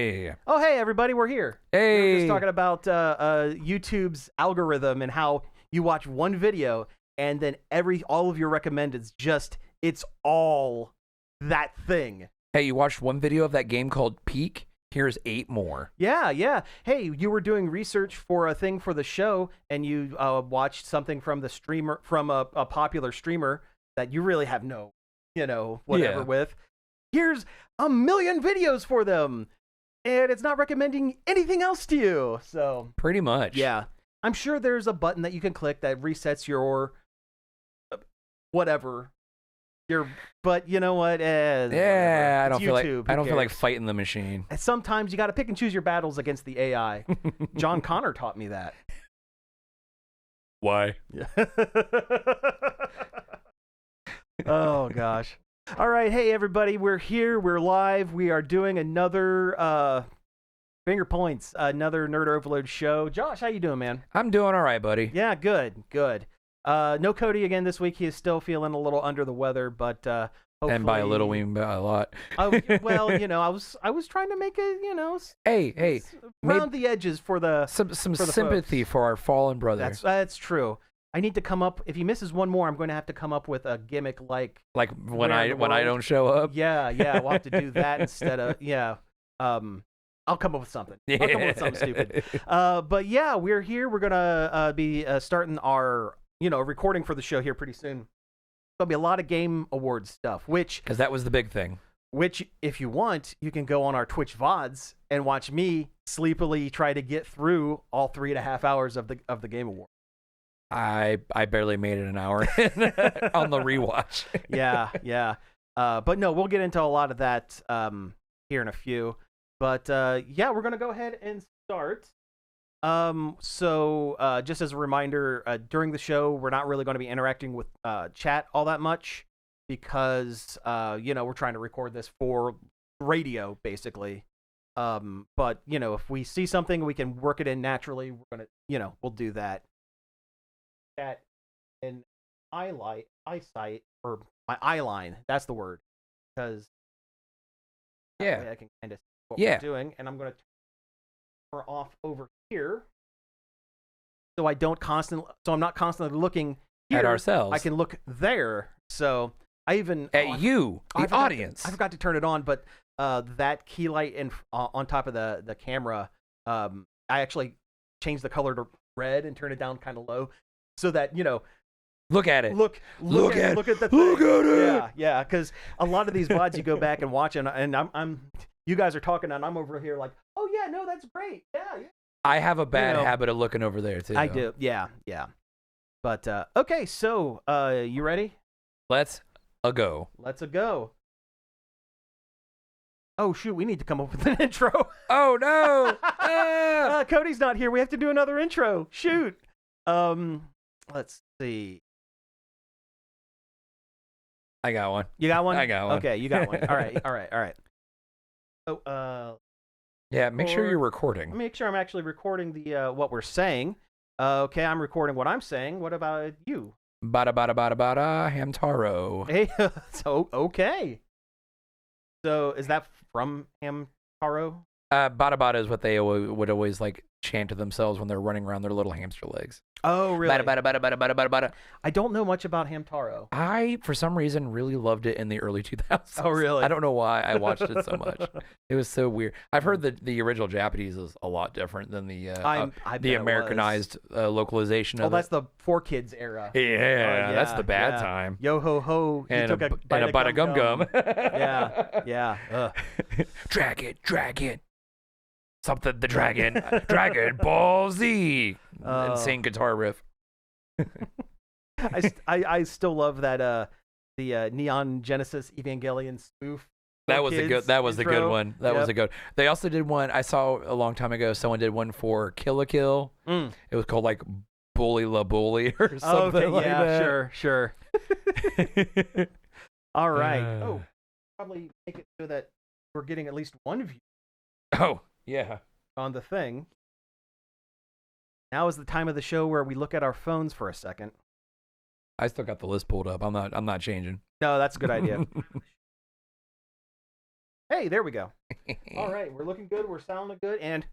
Hey. Oh, hey, everybody, we're here. Hey. We were just talking about YouTube's algorithm and how you watch one video and then all of your recommendeds it's all that thing. Hey, you watched one video of that game called Peak? Here's 8 more. Yeah. Hey, you were doing research for a thing for the show, and you watched something from the streamer, from a popular streamer that you really have no, whatever with. Here's a million videos for them, and it's not recommending anything else to you. So pretty much. Yeah. I'm sure there's a button that you can click that resets your whatever. But you know what? I don't YouTube. feel like fighting the machine. And sometimes you got to pick and choose your battles against the AI. John Connor taught me that. Why? Yeah. Oh gosh. All right, hey everybody, we're here. We're live. We are doing another Finger Points, another Nerd Overload show. Josh, how you doing, man? I'm doing all right, buddy. Yeah, good. No Cody again this week. He is still feeling a little under the weather, but hopefully... And by a little, we mean by a lot. Well, I was trying to make it, Hey, round the edges for the some for the sympathy folks. for our fallen brother. That's true. I need to come up. If he misses one more, I'm going to have to come up with a gimmick like when I don't show up. Yeah. We'll have to do that instead of I'll come up with something. I'll come up with something stupid. But yeah, we're here. We're gonna be starting our recording for the show here pretty soon. There'll be a lot of Game Awards stuff, because that was the big thing. Which, if you want, you can go on our Twitch VODs and watch me sleepily try to get through all 3.5 hours of the Game Awards. I barely made it an hour on the rewatch. Yeah. But no, we'll get into a lot of that here in a few. But we're gonna go ahead and start. So just as a reminder, during the show, we're not really going to be interacting with chat all that much because we're trying to record this for radio basically. But if we see something, we can work it in naturally. We're gonna, we'll do that. Chat and eyesight, or my eye line. That's the word, because I can kind of see what we're doing, and I'm gonna turn off over here, so I'm not constantly looking here at ourselves. I can look there. So I even the audience. I forgot to turn it on, but that key light on top of the camera, I actually changed the color to red and turn it down kind of low, so that look at it. Look at the thing. Look at it. Yeah. Because a lot of these VODs you go back and watch, and I'm you guys are talking, and I'm over here like, oh yeah, no, that's great. Yeah. I have a bad habit of looking over there too. I do. Yeah. But okay, so you ready? Let's go. Oh shoot, we need to come up with an intro. Oh no. Cody's not here. We have to do another intro. Shoot. Let's see. I got one. You got one? I got one. Okay, you got one. All right. Oh, yeah, make sure you're recording. Make sure I'm actually recording the what we're saying. Okay, I'm recording what I'm saying. What about you? Bada bada bada bada Hamtaro. Hey, so okay. So is that from Hamtaro? Bada bada is what they would always like chant to themselves when they're running around their little hamster legs. Oh, really? Bada bada bada bada bada bada bada. I don't know much about Hamtaro. I, for some reason, really loved it in the early 2000s. Oh, really? I don't know why I watched it so much. It was so weird. I've heard that the original Japanese is a lot different than the Americanized localization of it. Oh, that's the 4Kids era. Yeah, that's the bad time. Yo ho ho! And a bite of gum gum. Yeah. Dragon. Something the dragon. Dragon Ball Z. Insane guitar riff. I still love that the Neon Genesis Evangelion spoof. That was a good one. That was a good. They also did one I saw a long time ago. Someone did one for Kill la Kill. It was called like Bully La Bully or something like that. Sure. All right. Probably make it so that we're getting at least one view. Oh, yeah. On the thing. Now is the time of the show where we look at our phones for a second. I still got the list pulled up. I'm not changing. No, that's a good idea. Hey, there we go. All right, we're looking good. We're sounding good, and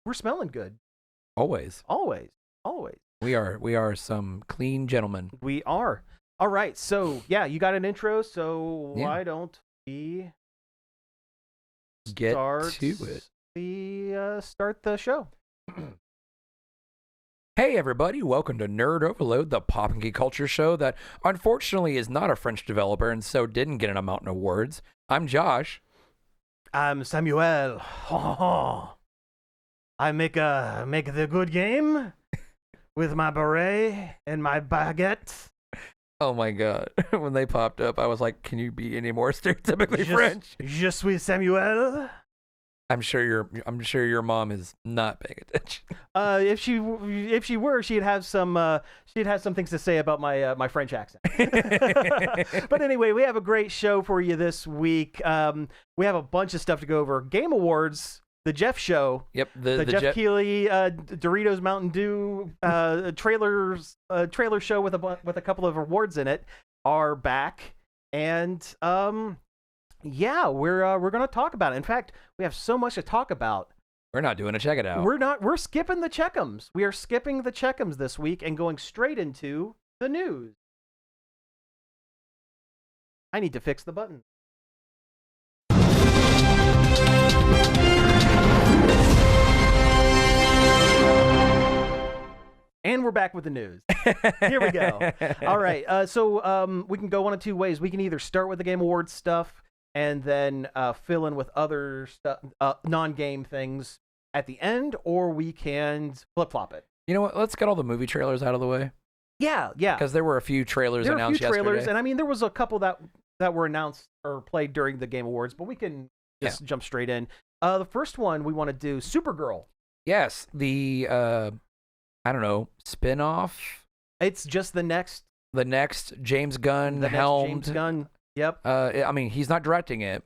we're smelling good. Always. We are some clean gentlemen. We are. All right, so yeah, you got an intro. So why don't we get to it? Start the show. Hey everybody, welcome to Nerd Overload, the pop and geek culture show that unfortunately is not a French developer and so didn't get a Mountain Awards. I'm Josh. I'm Samuel. I make the good game with my beret and my baguette. Oh my god. When they popped up, I was like, can you be any more stereotypically French? Je suis Samuel. I'm sure your mom is not paying attention. If she were, she'd have some things to say about my French accent. But anyway, we have a great show for you this week. We have a bunch of stuff to go over. Game Awards, the Jeff Show. Yep, the Jeff Keighley Doritos Mountain Dew trailer show with a couple of awards in it are back, and yeah, we're going to talk about it. In fact, we have so much to talk about. We're not doing a check it out. We're skipping the check'ems. We are skipping the check'ems this week and going straight into the news. I need to fix the button. And we're back with the news. Here we go. All right. So we can go one of two ways. We can either start with the Game Awards stuff and then fill in with other stuff, non-game things at the end, or we can flip-flop it. You know what? Let's get all the movie trailers out of the way. Yeah. Because there were a few trailers announced yesterday. And I mean, there was a couple that were announced or played during the Game Awards, but we can just jump straight in. The first one we want to do, Supergirl. Yes, the I don't know, spin-off. It's just the next James Gunn helmed. James Gunn. Yep. I mean, he's not directing it.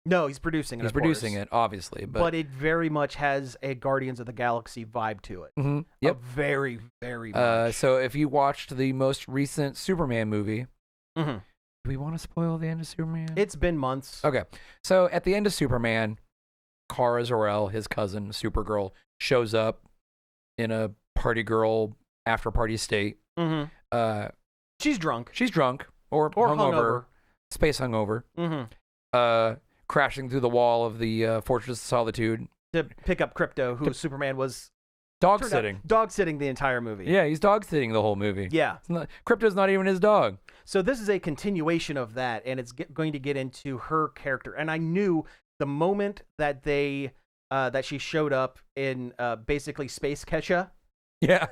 No, he's producing it. He's producing it, obviously, but it very much has a Guardians of the Galaxy vibe to it. Mm-hmm. Yep. Very, very much. So if you watched the most recent Superman movie, do we want to spoil the end of Superman? It's been months. Okay. So at the end of Superman, Kara Zor-El, his cousin, Supergirl, shows up in a party girl after party state. Mm-hmm. She's drunk or hungover. Space hungover. Mm-hmm. Crashing through the wall of the Fortress of Solitude to pick up Crypto, who Superman was dog sitting the entire movie. Yeah, he's dog sitting the whole movie. Yeah, Crypto's not even his dog. So this is a continuation of that, and it's going to get into her character. And I knew the moment that that she showed up in basically Space Kesha. Yeah.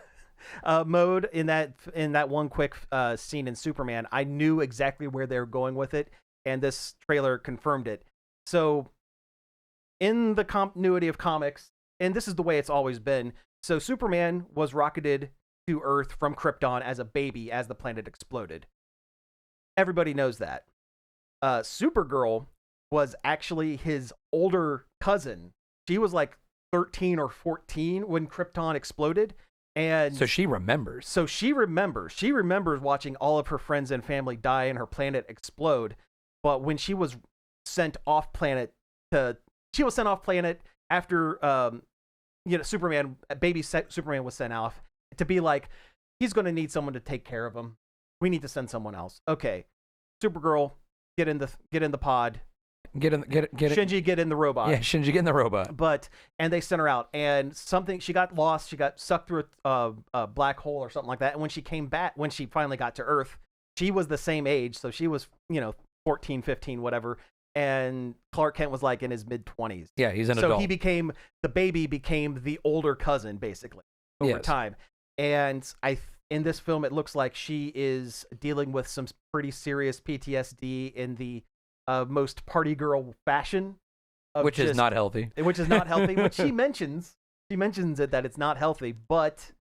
Mode in that one quick scene in Superman, I knew exactly where they were going with it, and this trailer confirmed it. So, in the continuity of comics, and this is the way it's always been, so Superman was rocketed to Earth from Krypton as a baby as the planet exploded. Everybody knows that. Supergirl was actually his older cousin. She was like 13 or 14 when Krypton exploded. And so she remembers. She remembers watching all of her friends and family die and her planet explode. But when she was sent off planet after Superman was sent off to be like, he's going to need someone to take care of him. We need to send someone else. Okay, Supergirl, get in the pod. Get Shinji, get in the robot. Yeah, Shinji, get in the robot. And they sent her out, and she got lost. She got sucked through a black hole or something like that. And when she came back, when she finally got to Earth, she was the same age. So she was, 14, 15, whatever. And Clark Kent was like in his mid-20s. Yeah, he's an adult. So the baby became the older cousin, basically, over time. And in this film, it looks like she is dealing with some pretty serious PTSD in the most party girl fashion, which is not healthy. Which is not healthy. Which she mentions it that it's not healthy, but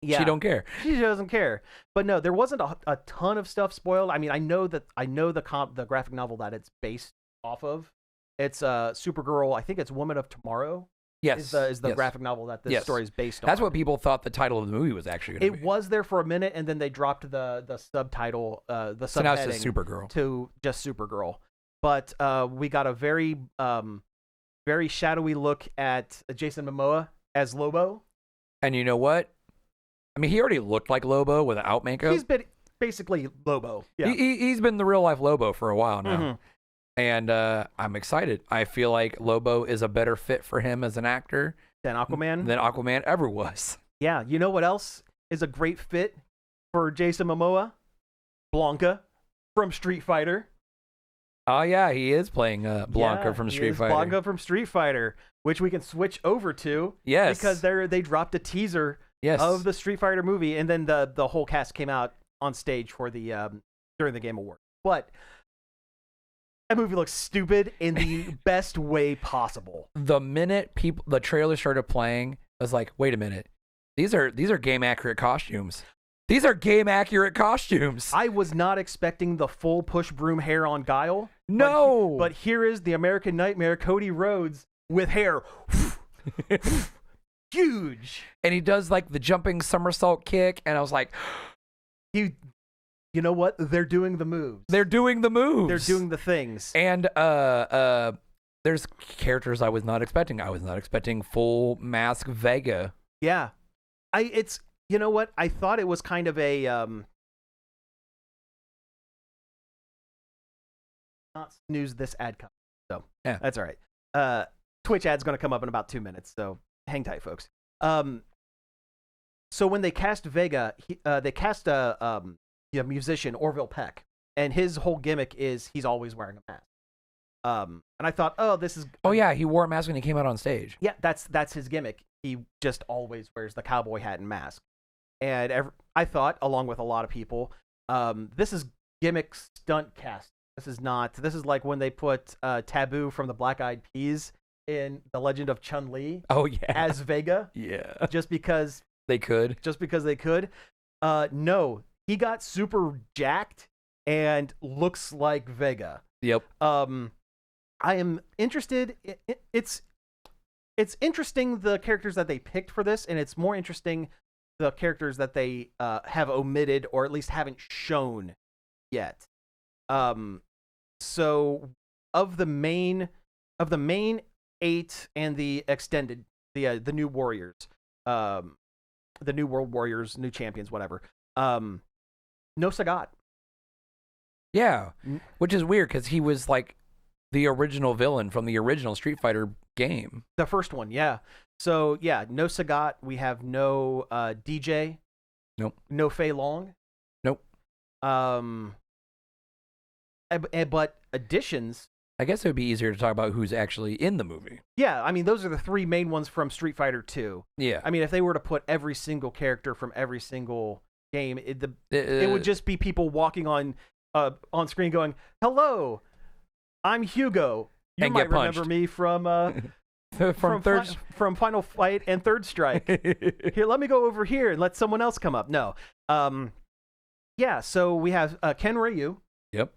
yeah, she don't care. She doesn't care. But no, there wasn't a ton of stuff spoiled. I mean, I know the graphic novel that it's based off of. It's Supergirl. I think it's Woman of Tomorrow. Yes, is the graphic novel that this story is based on. That's what people thought the title of the movie was actually going to be. It was there for a minute, and then they dropped the subtitle, the subheading now it's just Supergirl. to just Supergirl. but we got a very very shadowy look at Jason Momoa as Lobo. And you know what? I mean, he already looked like Lobo without makeup. He's been basically Lobo. Yeah. He's been the real life Lobo for a while now. Mm-hmm. And I'm excited. I feel like Lobo is a better fit for him as an actor Than Aquaman? than Aquaman ever was. Yeah. You know what else is a great fit for Jason Momoa? Blanca from Street Fighter. Oh, yeah, he is playing Blanca from Street Fighter. Blanca from Street Fighter, which we can switch over to. Yes. Because they dropped a teaser of the Street Fighter movie, and then the whole cast came out on stage for the during the Game Awards. But that movie looks stupid in the best way possible. The minute the trailer started playing, I was like, wait a minute. These are game accurate costumes. These are game accurate costumes. I was not expecting the full push broom hair on Guile. No. But here is the American Nightmare, Cody Rhodes, with hair. Huge. And he does like the jumping somersault kick, and I was like, you know what? They're doing the moves. They're doing the moves. They're doing the things. And there's characters I was not expecting. I was not expecting full mask Vega. Yeah. You know what? I thought it was kind of a not snooze this ad coming. So yeah, that's all right. Twitch ad's going to come up in about 2 minutes, so hang tight, folks. So when they cast Vega, they cast a musician, Orville Peck, and his whole gimmick is he's always wearing a mask. And I thought, oh, this is. Oh yeah, he wore a mask when he came out on stage. Yeah, that's his gimmick. He just always wears the cowboy hat and mask. And I thought, along with a lot of people, this is gimmick stunt cast. This is like when they put Taboo from the Black Eyed Peas in The Legend of Chun-Li. Oh yeah, as Vega. Yeah, just because they could. No, he got super jacked and looks like Vega. Yep. I am interested. It's interesting the characters that they picked for this, and it's more interesting the characters that they have omitted or at least haven't shown yet. So of the main 8 and the extended, the new Warriors, the new World Warriors, new champions, whatever. No Sagat. Yeah, which is weird because he was like the original villain from the original Street Fighter game. The first one, yeah. So, yeah, no Sagat. We have no DJ. Nope. No Fei Long. Nope. But additions. I guess it would be easier to talk about who's actually in the movie. Yeah, I mean, those are the 3 main ones from Street Fighter 2. Yeah. I mean, if they were to put every single character from every single game, it would just be people walking on screen going, "Hello, I'm Hugo. You might remember me from from Final Fight and Third Strike. Here, let me go over here and let someone else come up." No. Yeah, so we have Ken Ryu. Yep.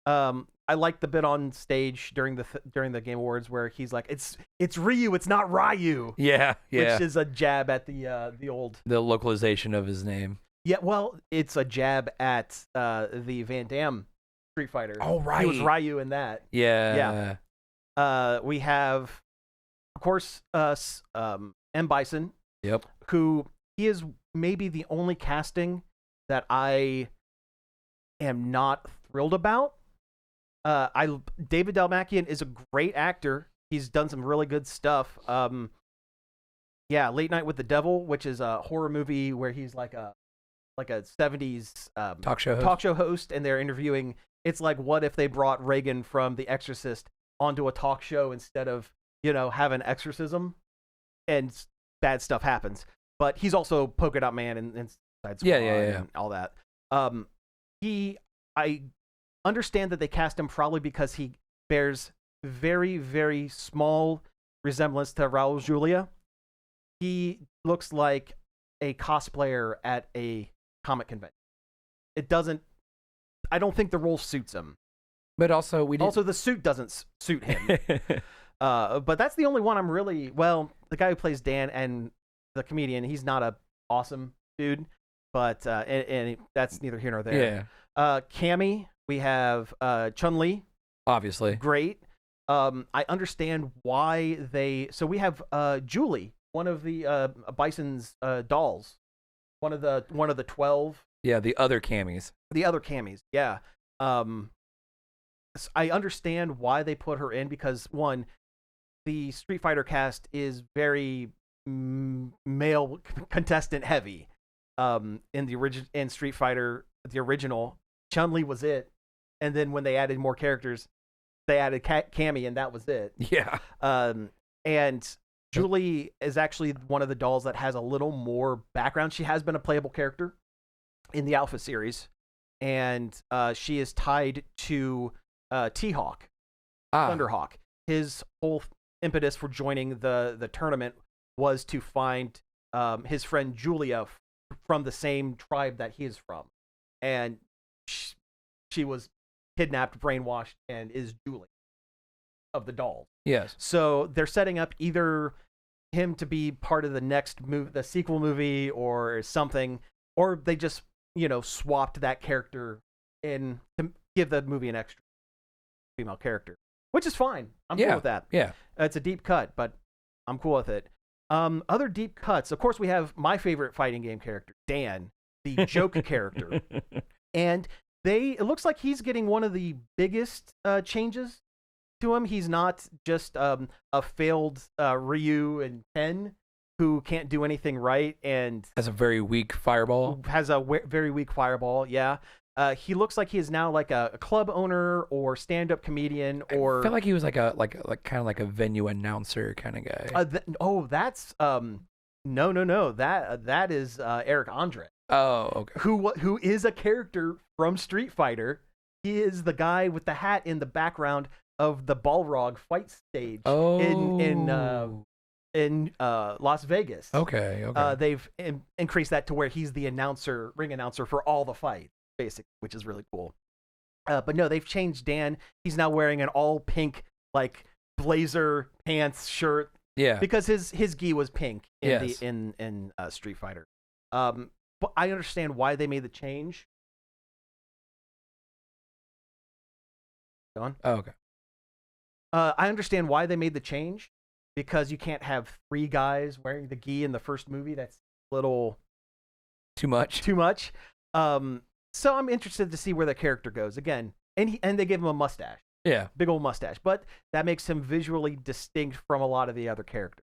I like the bit on stage during the Game Awards where he's like, "It's Ryu, it's not Ryu." Yeah, yeah. Which is a jab at the localization of his name. Yeah, well, it's a jab at the Van Damme Street Fighter. Oh, right. He was Ryu in that. Yeah. Yeah. We have, of course, M. Bison. Yep. Who he is maybe the only casting that I am not thrilled about. David Dalmakian is a great actor. He's done some really good stuff. Yeah, Late Night with the Devil, which is a horror movie where he's like a 70s talk show host, and they're interviewing. It's like, what if they brought Reagan from The Exorcist onto a talk show instead of, having exorcism, and bad stuff happens. But he's also Polka Dot Man and Suicide Squad and all that. I understand that they cast him probably because he bears very, very small resemblance to Raul Julia. He looks like a cosplayer at a comic convention. I don't think the role suits him. But also the suit doesn't suit him. But that's the only one I'm really, the guy who plays Dan and the comedian, he's not a awesome dude, but and that's neither here nor there. Yeah. Cammy, we have Chun-Li, Obviously. Great. I understand why they. So we have Julie, one of the Bison's dolls, one of the 12. Yeah, the other camis. The other camis, yeah. I understand why they put her in because one, the Street Fighter cast is very male contestant heavy. In Street Fighter, the original, Chun-Li was it, and then when they added more characters, they added Cammy, and that was it. Yeah. And Julie is actually one of the dolls that has a little more background. She has been a playable character in the Alpha series, and she is tied to T-Hawk, Thunderhawk. His whole impetus for joining the tournament was to find his friend Julia from the same tribe that he is from, and she was kidnapped, brainwashed, and is Julie of the dolls. Yes. So they're setting up either him to be part of the next movie, the sequel movie, or something, or they just swapped that character in to give the movie an extra female character, which is fine. I'm cool with that. Yeah. It's a deep cut, but I'm cool with it. Other deep cuts, of course, we have my favorite fighting game character, Dan, the joke character, and it looks like he's getting one of the biggest changes to him. He's not just a failed Ryu and Ken who can't do anything right and has a very weak fireball. Very weak fireball. Yeah. He looks like he is now like a club owner or stand-up comedian, or I feel like he was like kind of like a venue announcer kind of guy. That's no. That is Eric Andre. Oh, okay. Who is a character from Street Fighter? He is the guy with the hat in the background of the Balrog fight stage in Las Vegas. Okay. They've increased that to where he's the ring announcer for all the fights, basically, which is really cool. But no, they've changed Dan. He's now wearing an all pink like blazer, pants, shirt. Yeah. Because his gi was pink in Street Fighter. But I understand why they made the change. Go on. Oh, okay. I understand why they made the change, because you can't have 3 guys wearing the gi in the first movie. That's a little too much. So I'm interested to see where the character goes again. And they give him a mustache. Yeah. Big old mustache. But that makes him visually distinct from a lot of the other characters.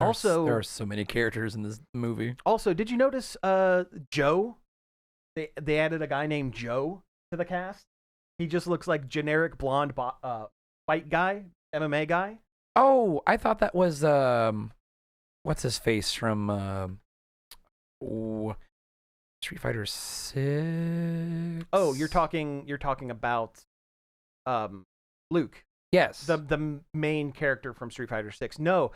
Also, there are so many characters in this movie. Also, did you notice Joe? They added a guy named Joe to the cast. He just looks like generic blonde fight guy, MMA guy. Oh, I thought that was what's his face from Street Fighter 6. Oh, you're talking about Luke. Yes. The main character from Street Fighter 6. No,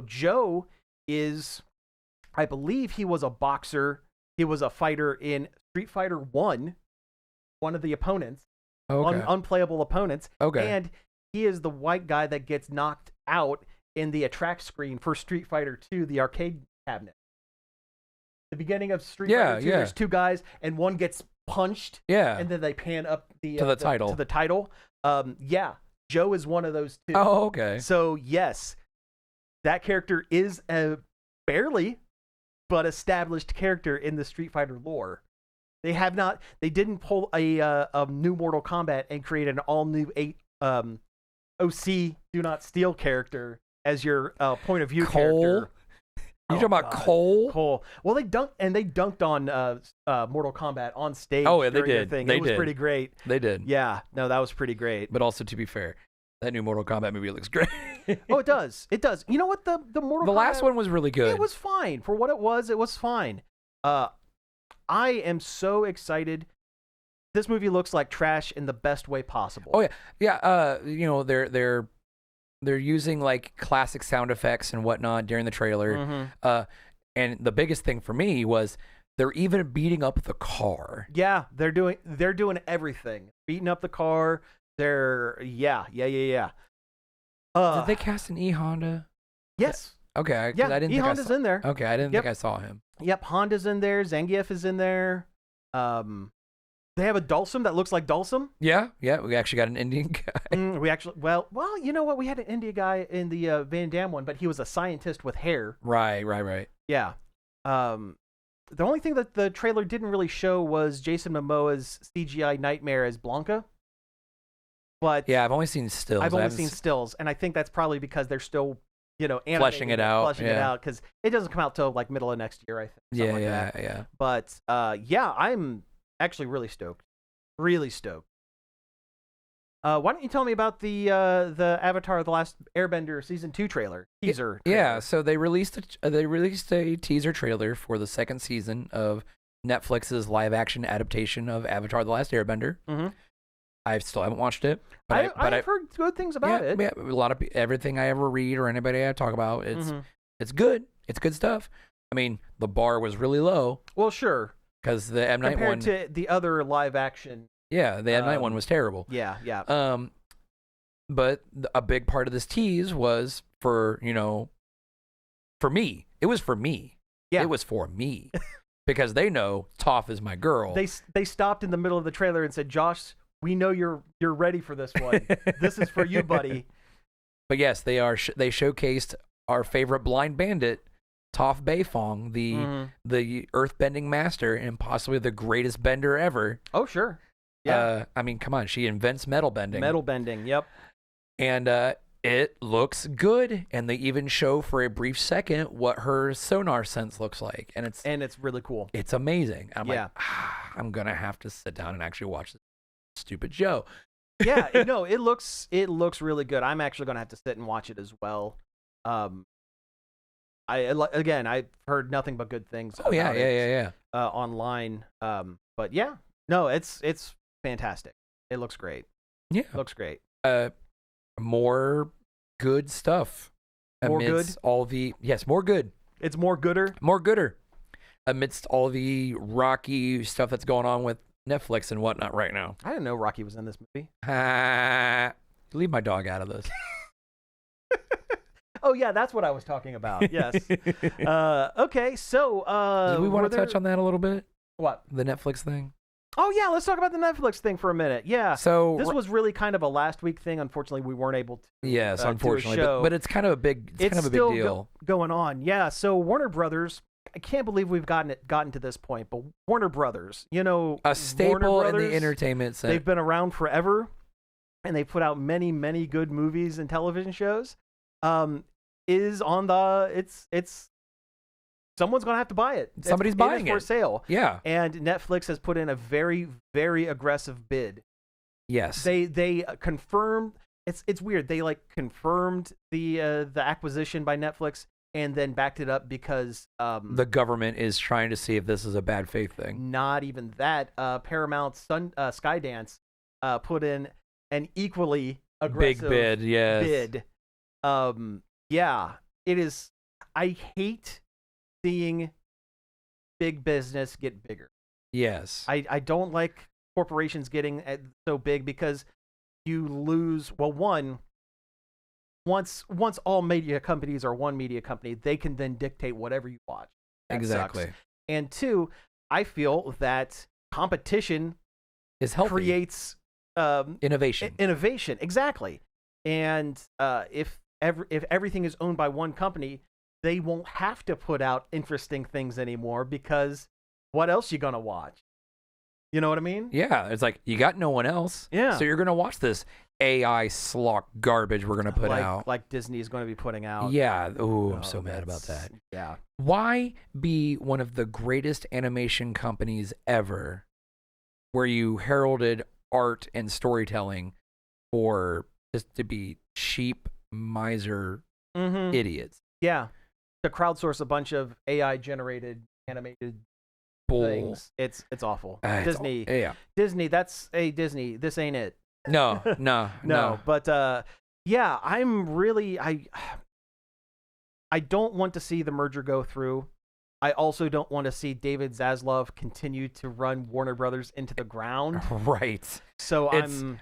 Joe is, I believe he was a boxer. He was a fighter in Street Fighter 1, one of the opponents. Okay. Unplayable opponents. Okay. And he is the white guy that gets knocked out in the attract screen for Street Fighter 2, the arcade cabinet. The beginning of Street Fighter 2, there's 2 guys, and one gets punched. Yeah. And then they pan up to the title. To the title. Joe is one of those 2. Oh, okay. So, yes, that character is a barely but established character in the Street Fighter lore. They didn't pull a new Mortal Kombat and create an all-new OC Do Not Steal character as your point of view character. You talking about Cole? Cole. Well, they dunked on Mortal Kombat on stage. Oh, yeah, they did. did. It was pretty great. They did. Yeah, no, that was pretty great. But also, to be fair, that new Mortal Kombat movie looks great. Oh, it does. It does. You know what? The Mortal Kombat, last one was really good. It was fine for what it was. It was fine. I am so excited. This movie looks like trash in the best way possible. Oh yeah. They're using like classic sound effects and whatnot during the trailer. Mm-hmm. And the biggest thing for me was they're even beating up the car. Yeah, they're doing everything. Beating up the car. Yeah. Did they cast an E Honda? Yes. Okay. Yeah, I didn't E Honda's in there. Okay, I didn't think I saw him. Yep, Honda's in there. Zangief is in there. They have a Dulcim that looks like Dulcim. Yeah. We actually got an Indian guy. Well, you know what? We had an India guy in the Van Damme one, but he was a scientist with hair. Right. Yeah. The only thing that the trailer didn't really show was Jason Momoa's CGI nightmare as Blanca. But yeah, I've only seen stills. I've only seen stills, and I think that's probably because they're still, fleshing it out. Fleshing it out, because it doesn't come out till like middle of next year, I think. Yeah. But I'm actually really stoked. Really stoked. Why don't you tell me about the Avatar: The Last Airbender season 2 teaser? Yeah, so they released a teaser trailer for the second season of Netflix's live action adaptation of Avatar: The Last Airbender. Mm-hmm. I still haven't watched it, but I've heard good things about it. Yeah, a lot of everything I ever read or anybody I talk about, it's good. It's good stuff. I mean, the bar was really low. Well, sure, because the M Night one compared to the other live action. Yeah, the M Night one was terrible. Yeah. But a big part of this tease was for me. It was for me. Yeah. It was for me. Because they know Toph is my girl. They stopped in the middle of the trailer and said, "Josh, we know you're ready for this one. This is for you, buddy." But yes, they showcased our favorite blind bandit, Toph Beifong, the earthbending master and possibly the greatest bender ever. Oh, sure. Yeah. I mean, come on. She invents metal bending. Metal bending, yep. And it looks good. And they even show for a brief second what her sonar sense looks like. And it's really cool. It's amazing. I'm like, I'm going to have to sit down and actually watch this stupid show. Yeah, no, it looks really good. I'm actually going to have to sit and watch it as well. I've heard nothing but good things about it online. But yeah, no, it's fantastic. It looks great. Yeah. It looks great. More good stuff. More good? More good. It's more gooder? More gooder. Amidst all the Rocky stuff that's going on with Netflix and whatnot right now. I didn't know Rocky was in this movie. Leave my dog out of this. Oh, yeah, that's what I was talking about. Yes. Okay, so... do we want to touch on that a little bit? What? The Netflix thing? Oh, yeah, let's talk about the Netflix thing for a minute. Yeah. So this was really kind of a last week thing. Unfortunately, we weren't able to. Yes, unfortunately. Do a show. But it's kind of a big still deal. Going on. Yeah. So Warner Brothers, I can't believe we've gotten to this point, but Warner Brothers, a staple in the entertainment sense. They've been around forever, and they put out many, many good movies and television shows. Is on the it's someone's gonna have to buy it. Somebody's buying it for sale. Yeah, and Netflix has put in a very, very aggressive bid. Yes, they confirmed. It's weird. They confirmed the acquisition by Netflix and then backed it up because the government is trying to see if this is a bad faith thing. Not even that. Paramount Skydance put in an equally aggressive big bid. Yes. Bid. Yeah, it is. I hate seeing big business get bigger. Yes. I don't like corporations getting so big because you lose. Well, once all media companies are one media company, they can then dictate whatever you watch. That exactly. Sucks. And two, I feel that competition is healthy. Creates innovation. Innovation, exactly. And if everything is owned by one company, they won't have to put out interesting things anymore because what else you gonna watch? You know what I mean? Yeah, it's like you got no one else. Yeah. So you're gonna watch this AI slop garbage we're gonna put out. Like Disney is gonna be putting out. Yeah. Ooh, I'm so mad about that. Yeah. Why be one of the greatest animation companies ever where you heralded art and storytelling for just to be cheap miser idiots? Yeah, to crowdsource a bunch of AI generated animated things. It's awful. Disney. Disney. That's Disney. This ain't it. No. But yeah, I'm really I don't want to see the merger go through. I also don't want to see David Zaslav continue to run Warner Brothers into the ground. Right. So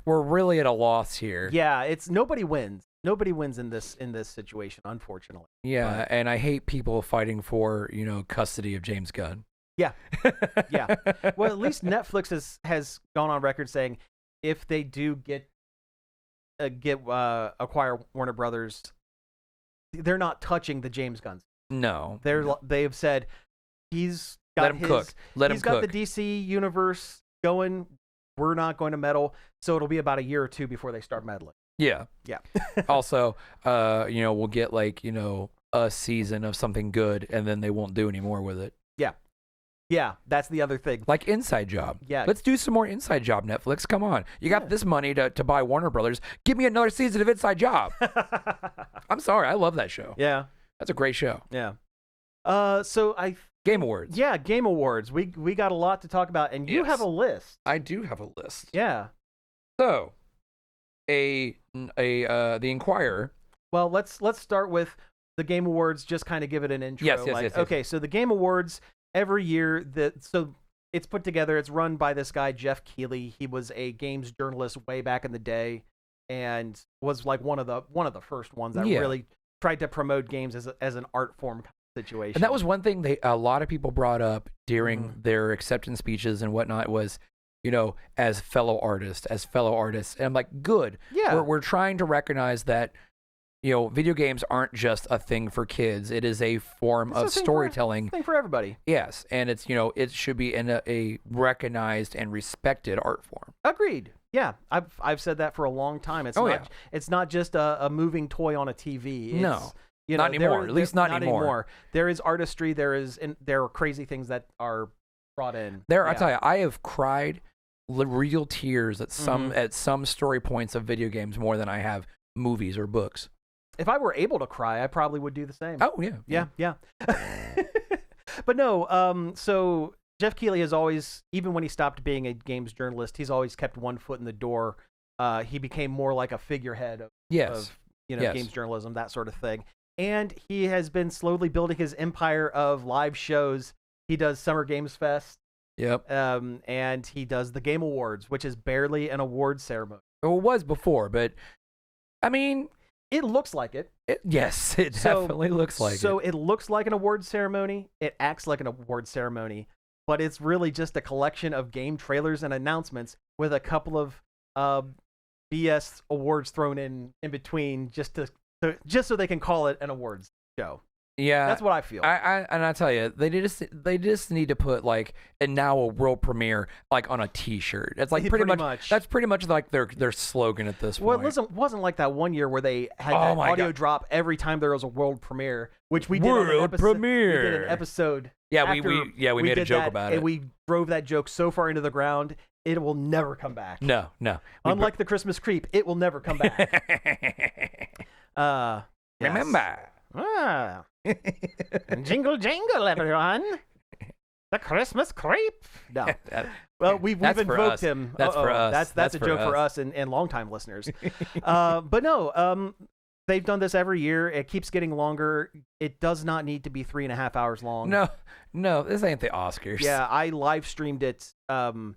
we're really at a loss here. Yeah, it's nobody wins. Nobody wins in this situation, unfortunately. Yeah, and I hate people fighting for, custody of James Gunn. Yeah. Yeah. Well, at least Netflix has gone on record saying if they do acquire Warner Brothers, they're not touching the James Gunn. No. They've said he's got Let him cook. Let him he's got cook. the DC universe going. We're not going to meddle, so it'll be about a year or two before they start meddling. Yeah. Yeah. Also, we'll get like, a season of something good and then they won't do any more with it. Yeah, that's the other thing. Like Inside Job. Yeah. Let's do some more Inside Job, Netflix. Come on. You got this money to buy Warner Brothers. Give me another season of Inside Job. I'm sorry. I love that show. Yeah. That's a great show. Yeah. Game Awards. Yeah, Game Awards. We got a lot to talk about, and you have a list. I do have a list. Yeah. So, the Inquirer. Well, let's start with the Game Awards. Just kind of give it an intro. Yes. Okay, so the Game Awards every year. So it's put together. It's run by this guy Jeff Keighley. He was a games journalist way back in the day, and was like one of the first ones that really tried to promote games as an art form kind of situation. And that was one thing a lot of people brought up during their acceptance speeches and whatnot was, as fellow artists. And I'm like, good. Yeah. We're trying to recognize that, video games aren't just a thing for kids. It is a form of storytelling. Thing for everybody. Yes. And it's, it should be in a recognized and respected art form. Agreed. Yeah. I've said that for a long time. It's not just a moving toy on a TV. No. Not anymore. At least not anymore. There is artistry. There are crazy things that are brought in. I'll tell you, I have cried real tears at some story points of video games more than I have movies or books. If I were able to cry, I probably would do the same. Oh yeah. Yeah. But no. So Jeff Keighley has always, even when he stopped being a games journalist, he's always kept one foot in the door. He became more like a figurehead of games journalism, that sort of thing. And he has been slowly building his empire of live shows. He does Summer Games Fest. Yep. And he does the Game Awards, which is barely an award ceremony. Well, it was before, but I mean, it looks like it. Yes, it definitely looks like it. So it looks like an award ceremony. It acts like an award ceremony, but it's really just a collection of game trailers and announcements with a couple of BS awards thrown in between just so they can call it an awards show. Yeah, that's what I feel. I tell you, they just need to put like, and now a world premiere like on a T-shirt. It's like pretty much that's pretty much like their slogan at this point. Well, it wasn't like that one year where they had that audio drop every time there was a world premiere, which we did world premiere. We did an episode. Yeah, we made a joke about it, and we drove that joke so far into the ground, it will never come back. No. Unlike the Christmas creep, it will never come back. Remember. Jingle jangle, everyone. The Christmas creep. No. Well, we've invoked him. That's for us. That's a joke for us and longtime listeners. But no, they've done this every year. It keeps getting longer. It does not need to be 3.5 hours long. No, this ain't the Oscars. Yeah, I live streamed it when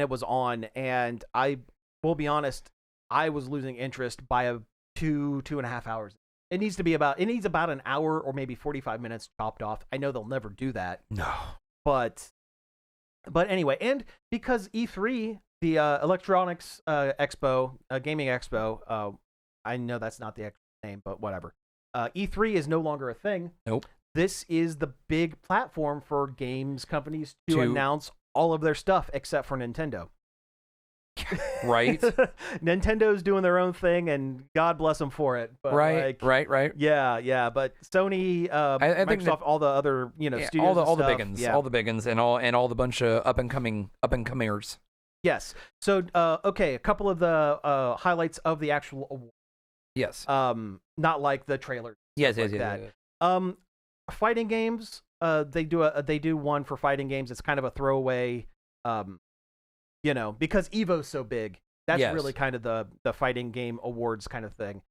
it was on, and I will be honest, I was losing interest by 2.5 hours. It needs about an hour or maybe 45 minutes chopped off. I know they'll never do that. No. But anyway, and because E3, the Electronics Expo, Gaming Expo, I know that's not the actual name, but whatever. E3 is no longer a thing. Nope. This is the big platform for games companies to announce all of their stuff except for Nintendo. Right. Nintendo's doing their own thing, and God bless them for it. But right. Yeah. But Sony, I think Microsoft, all the other studios, all the stuff, big uns, and all the bunch of up and comers. Yes. So okay, a couple of the highlights of the actual award. Yes. Not like the trailer. Yes. Fighting games. They do one for fighting games. It's kind of a throwaway. Because Evo's so big, that's really kind of the fighting game awards kind of thing.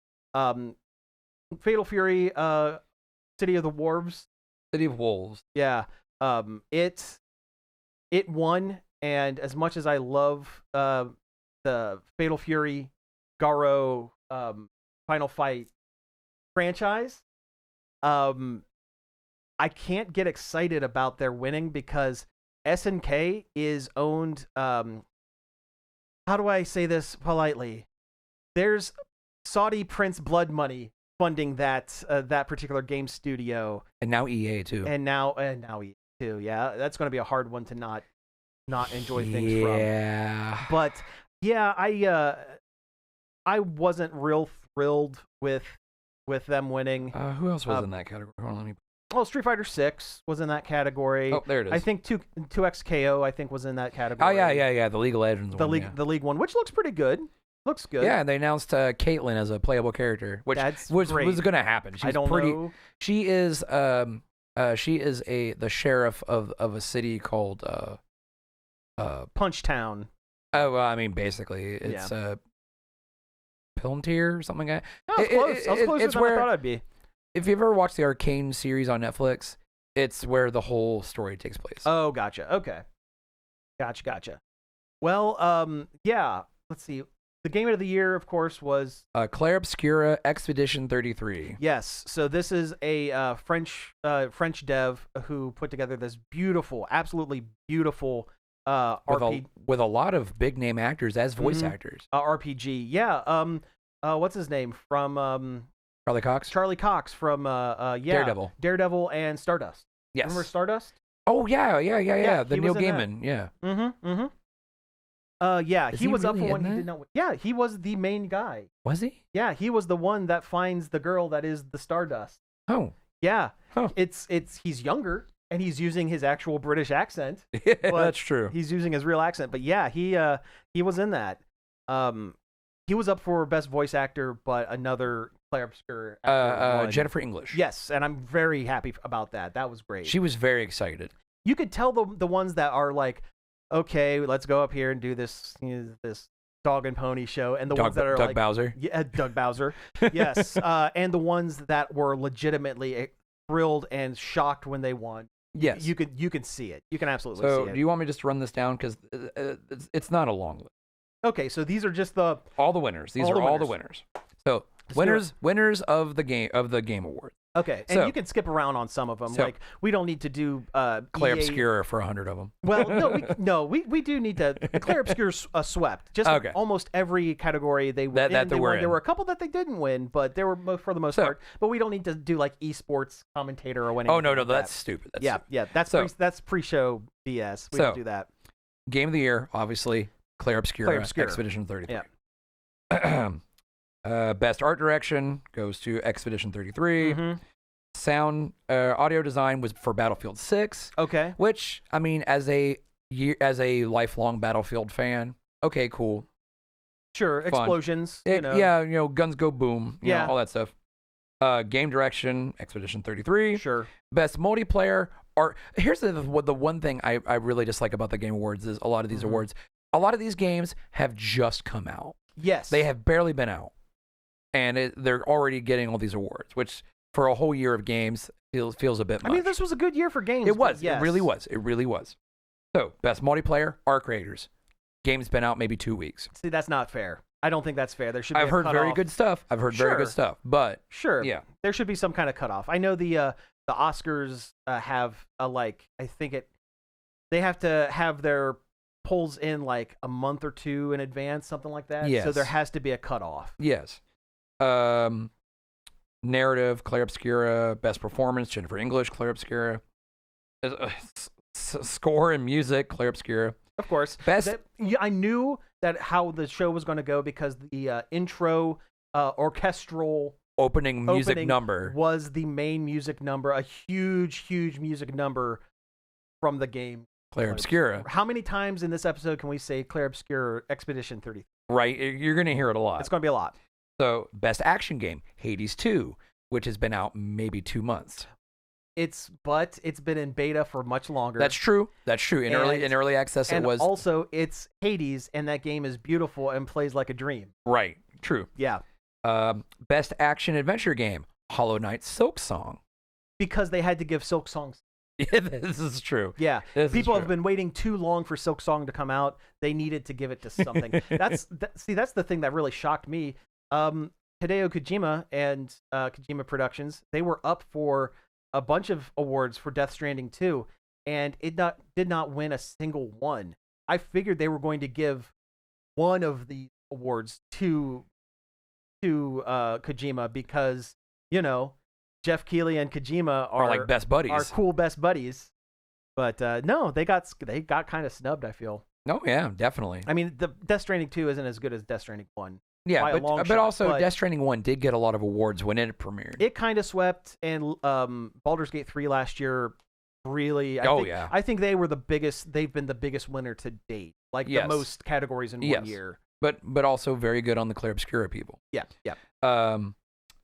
Fatal Fury, City of the Wolves. City of Wolves. Yeah. It won, and as much as I love the Fatal Fury, Garo, Final Fight franchise, I I can't get excited about their winning because SNK is owned. How do I say this politely? There's Saudi Prince blood money funding that particular game studio, And now EA too. and now EA too. Yeah, that's going to be a hard one to not enjoy things from. Yeah. But yeah, I wasn't real thrilled with them winning. Who else was in that category? Hold on, let me... Well, Street Fighter 6 was in that category. Oh, there it is. I think 2XKO I think was in that category. Oh yeah. The League of Legends The one. League Yeah. the League one, which looks pretty good. Looks good. Yeah, and they announced Caitlyn as a playable character, which was going to happen. She's I don't know. She is the sheriff of a city called Punch Town. Oh, well, I mean, basically, it's Pilntier or something like that. No, I was close. I was closer it's than where, I thought I'd be. If you've ever watched the Arcane series on Netflix, it's where the whole story takes place. Oh, gotcha. Okay. Gotcha. Well, yeah. Let's see. The game of the year, of course, was Claire Obscura Expedition 33. Yes. So this is a French dev who put together this beautiful, absolutely beautiful RPG. With a lot of big name actors as voice actors. RPG. Yeah. What's his name from Charlie Cox. Charlie Cox from Daredevil and Stardust. Yes. Remember Stardust? Oh yeah. The Neil was in Gaiman. Yeah. Mm-hmm. Is he was up really for one in he that? did not win. Yeah, he was the main guy. Was he? Yeah, he was the one that finds the girl that is the Stardust. Oh. Yeah. Huh. It's he's younger and he's using his actual British accent. Yeah, that's true. He's using his real accent, but yeah, he was in that. He was up for best voice actor, but another Claire Obscure actor won. Jennifer English. Yes, and I'm very happy about that. That was great. She was very excited. You could tell the ones that are like, okay, let's go up here and do this this dog and pony show, and the ones that are Doug like Bowser. Yeah, Doug Bowser. Yes, and the ones that were legitimately thrilled and shocked when they won. Yes, you can see it. You can absolutely see it. So, do you want me just to run this down because it's not a long list? Okay, so these are just all the winners. These are all the winners. So winners of the game Awards. Okay, and you can skip around on some of them. Like we don't need to do Claire EA... Obscura for 100 of them. Well, we do need to. Claire Obscura swept just almost every category they won. That they were in. There were a couple that they didn't win, but they were for the most part. But we don't need to do like esports commentator or anything. Oh no, like that's stupid. That's that's pre-show BS. We don't do that. Game of the year, obviously, Claire Obscura. Expedition 33. Yeah. Best art direction goes to Expedition 33. Mm-hmm. Sound audio design was for Battlefield 6. Okay. Which, I mean, as a lifelong Battlefield fan, okay, cool. Sure, fun. Explosions. Yeah, guns go boom. You know, all that stuff. Game direction, Expedition 33. Sure. Best multiplayer art. Here's the one thing I really dislike about the Game Awards is a lot of these awards. A lot of these games have just come out. Yes. They have barely been out. And they're already getting all these awards, which for a whole year of games feels a bit much. I mean, this was a good year for games. It was. Yes. It really was. It really was. So, best multiplayer, art creators. Game's been out maybe 2 weeks. See, that's not fair. I don't think that's fair. There should be I've heard very good stuff. Very good stuff. But yeah, there should be some kind of cutoff. I know the Oscars have they have to have their polls in like a month or two in advance, something like that. Yes. So there has to be a cutoff. Yes. Narrative, Claire Obscura. Best performance, Jennifer English, Claire Obscura. Score and music, Claire Obscura. Of course. I knew that how the show was going to go because the intro orchestral opening music number was the main music number, a huge music number from the game. Claire Obscura. How many times in this episode can we say Claire Obscura Expedition 30? Right, you're going to hear it a lot. It's going to be a lot. So, best action game, Hades 2, which has been out maybe 2 months. It's been in beta for much longer. That's true. In early access it was. And also it's Hades, and that game is beautiful and plays like a dream. Right. True. Yeah. Best action adventure game, Hollow Knight Silk Song. Because they had to give Silk Song. Yeah, this is true. Yeah. People have been waiting too long for Silk Song to come out. They needed to give it to something. That's the thing that really shocked me. Hideo Kojima and Kojima Productions, they were up for a bunch of awards for Death Stranding 2, and it did not win a single one. I figured they were going to give one of the awards to Kojima because, Jeff Keighley and Kojima are like best buddies. Are cool best buddies. But no, they got kind of snubbed, I feel. Oh yeah, definitely. I mean, the Death Stranding 2 isn't as good as Death Stranding 1. Yeah, but also Death Stranding 1 did get a lot of awards when it premiered. It kind of swept, and Baldur's Gate 3 last year really I think they've been the biggest winner to date. Like the most categories in 1 year. But also very good on the Clair Obscura people. Yeah, yeah.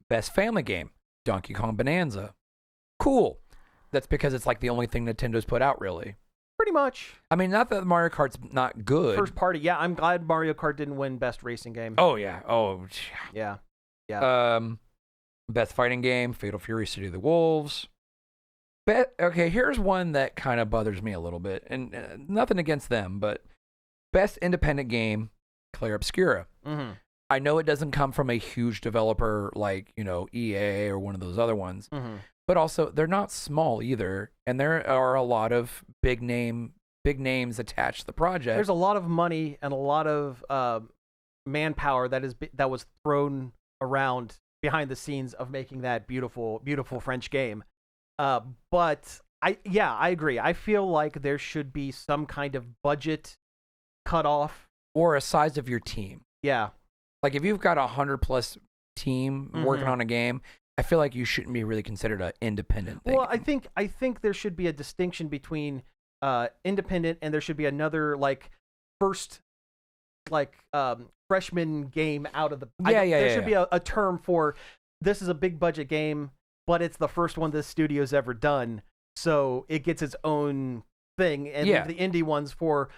Best family game, Donkey Kong Bonanza. Cool. That's because it's like the only thing Nintendo's put out, really. Pretty much. I mean, not that Mario Kart's not good. First party, yeah. I'm glad Mario Kart didn't win Best Racing Game. Oh, yeah. Oh, yeah. Yeah. Best Fighting Game, Fatal Fury City of the Wolves. Okay, here's one that kind of bothers me a little bit, and nothing against them, but Best Independent Game, Clair Obscura. Mm-hmm. I know it doesn't come from a huge developer like, EA or one of those other ones, mm-hmm. but also they're not small either, and there are a lot of big names attached to the project. There's a lot of money and a lot of manpower that was thrown around behind the scenes of making that beautiful, beautiful French game. But I agree. I feel like there should be some kind of budget cutoff or a size of your team. Yeah. Like if you've got 100+ team mm-hmm. working on a game, I feel like you shouldn't be really considered an independent thing. Well, I think there should be a distinction between independent and there should be another first freshman game out of the there should be a term for this is a big budget game, but it's the first one this studio's ever done, so it gets its own thing, and the indie ones for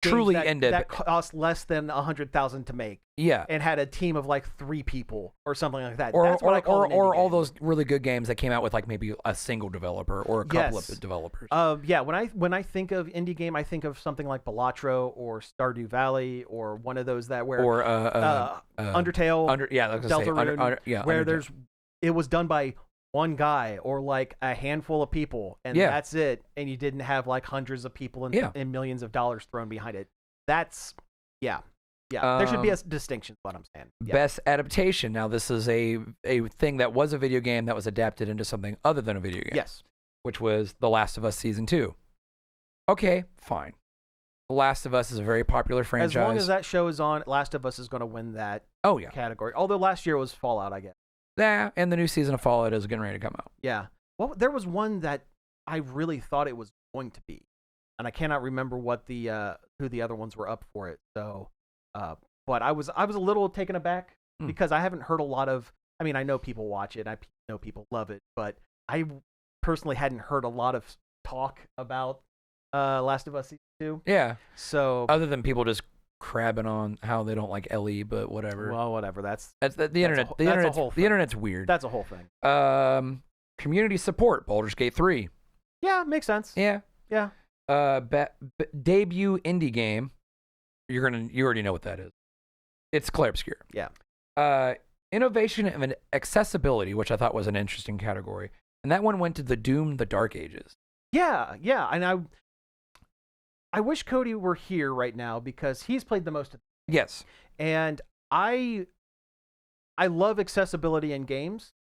truly that cost less than $100,000 to make. Yeah, and had a team of 3 people or something like that. Or That's what I call an indie all game. those really good games that came out with maybe a single developer or a couple of developers. When I think of indie game, I think of something like Balatro or Stardew Valley or one of those Undertale, Deltarune, where it was done by one guy or a handful of people, and that's it, and you didn't have hundreds of people and millions of dollars thrown behind it. That's there should be a distinction, is what I'm saying. Best adaptation. Now this is a thing that was a video game that was adapted into something other than a video game. Yes, which was The Last of Us Season 2. Okay, fine. The Last of Us is a very popular franchise. As long as that show is on, Last of Us is going to win that category. Although last year was Fallout, I guess. Yeah, and the new season of Fallout is getting ready to come out. Yeah. Well, there was one that I really thought it was going to be, and I cannot remember what who the other ones were up for it. So, but I was a little taken aback because I haven't heard a lot of. I mean, I know people watch it, I know people love it, but I personally hadn't heard a lot of talk about Last of Us Season 2. Yeah. So other than people just crabbing on how they don't like Ellie, but whatever. Well, whatever. That's the internet. The internet's weird. That's a whole thing. Community support. Baldur's Gate 3. Yeah, makes sense. Yeah. Yeah. Debut indie game. You already know what that is. It's Clair Obscura. Yeah. Innovation and accessibility, which I thought was an interesting category, and that one went to the Doom: The Dark Ages. Yeah, and I wish Cody were here right now because he's played the most. Yes. And I love accessibility in games.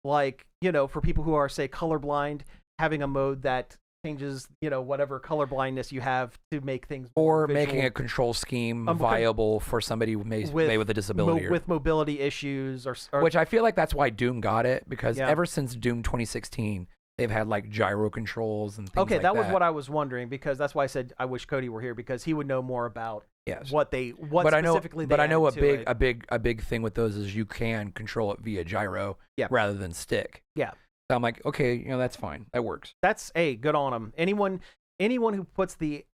For people who are, say, colorblind, having a mode that changes, whatever colorblindness you have to make things or visual. Making a control scheme viable for somebody with a disability with mobility issues or which I feel like that's why Doom got it, because ever since Doom 2016 they've had gyro controls and things like that. Okay, that was what I was wondering, because that's why I said I wish Cody were here, because he would know more about what specifically they I know a big thing with those is you can control it via gyro rather than stick. Yeah. So I'm like, okay, that's fine. That works. That's good on them. Anyone who puts the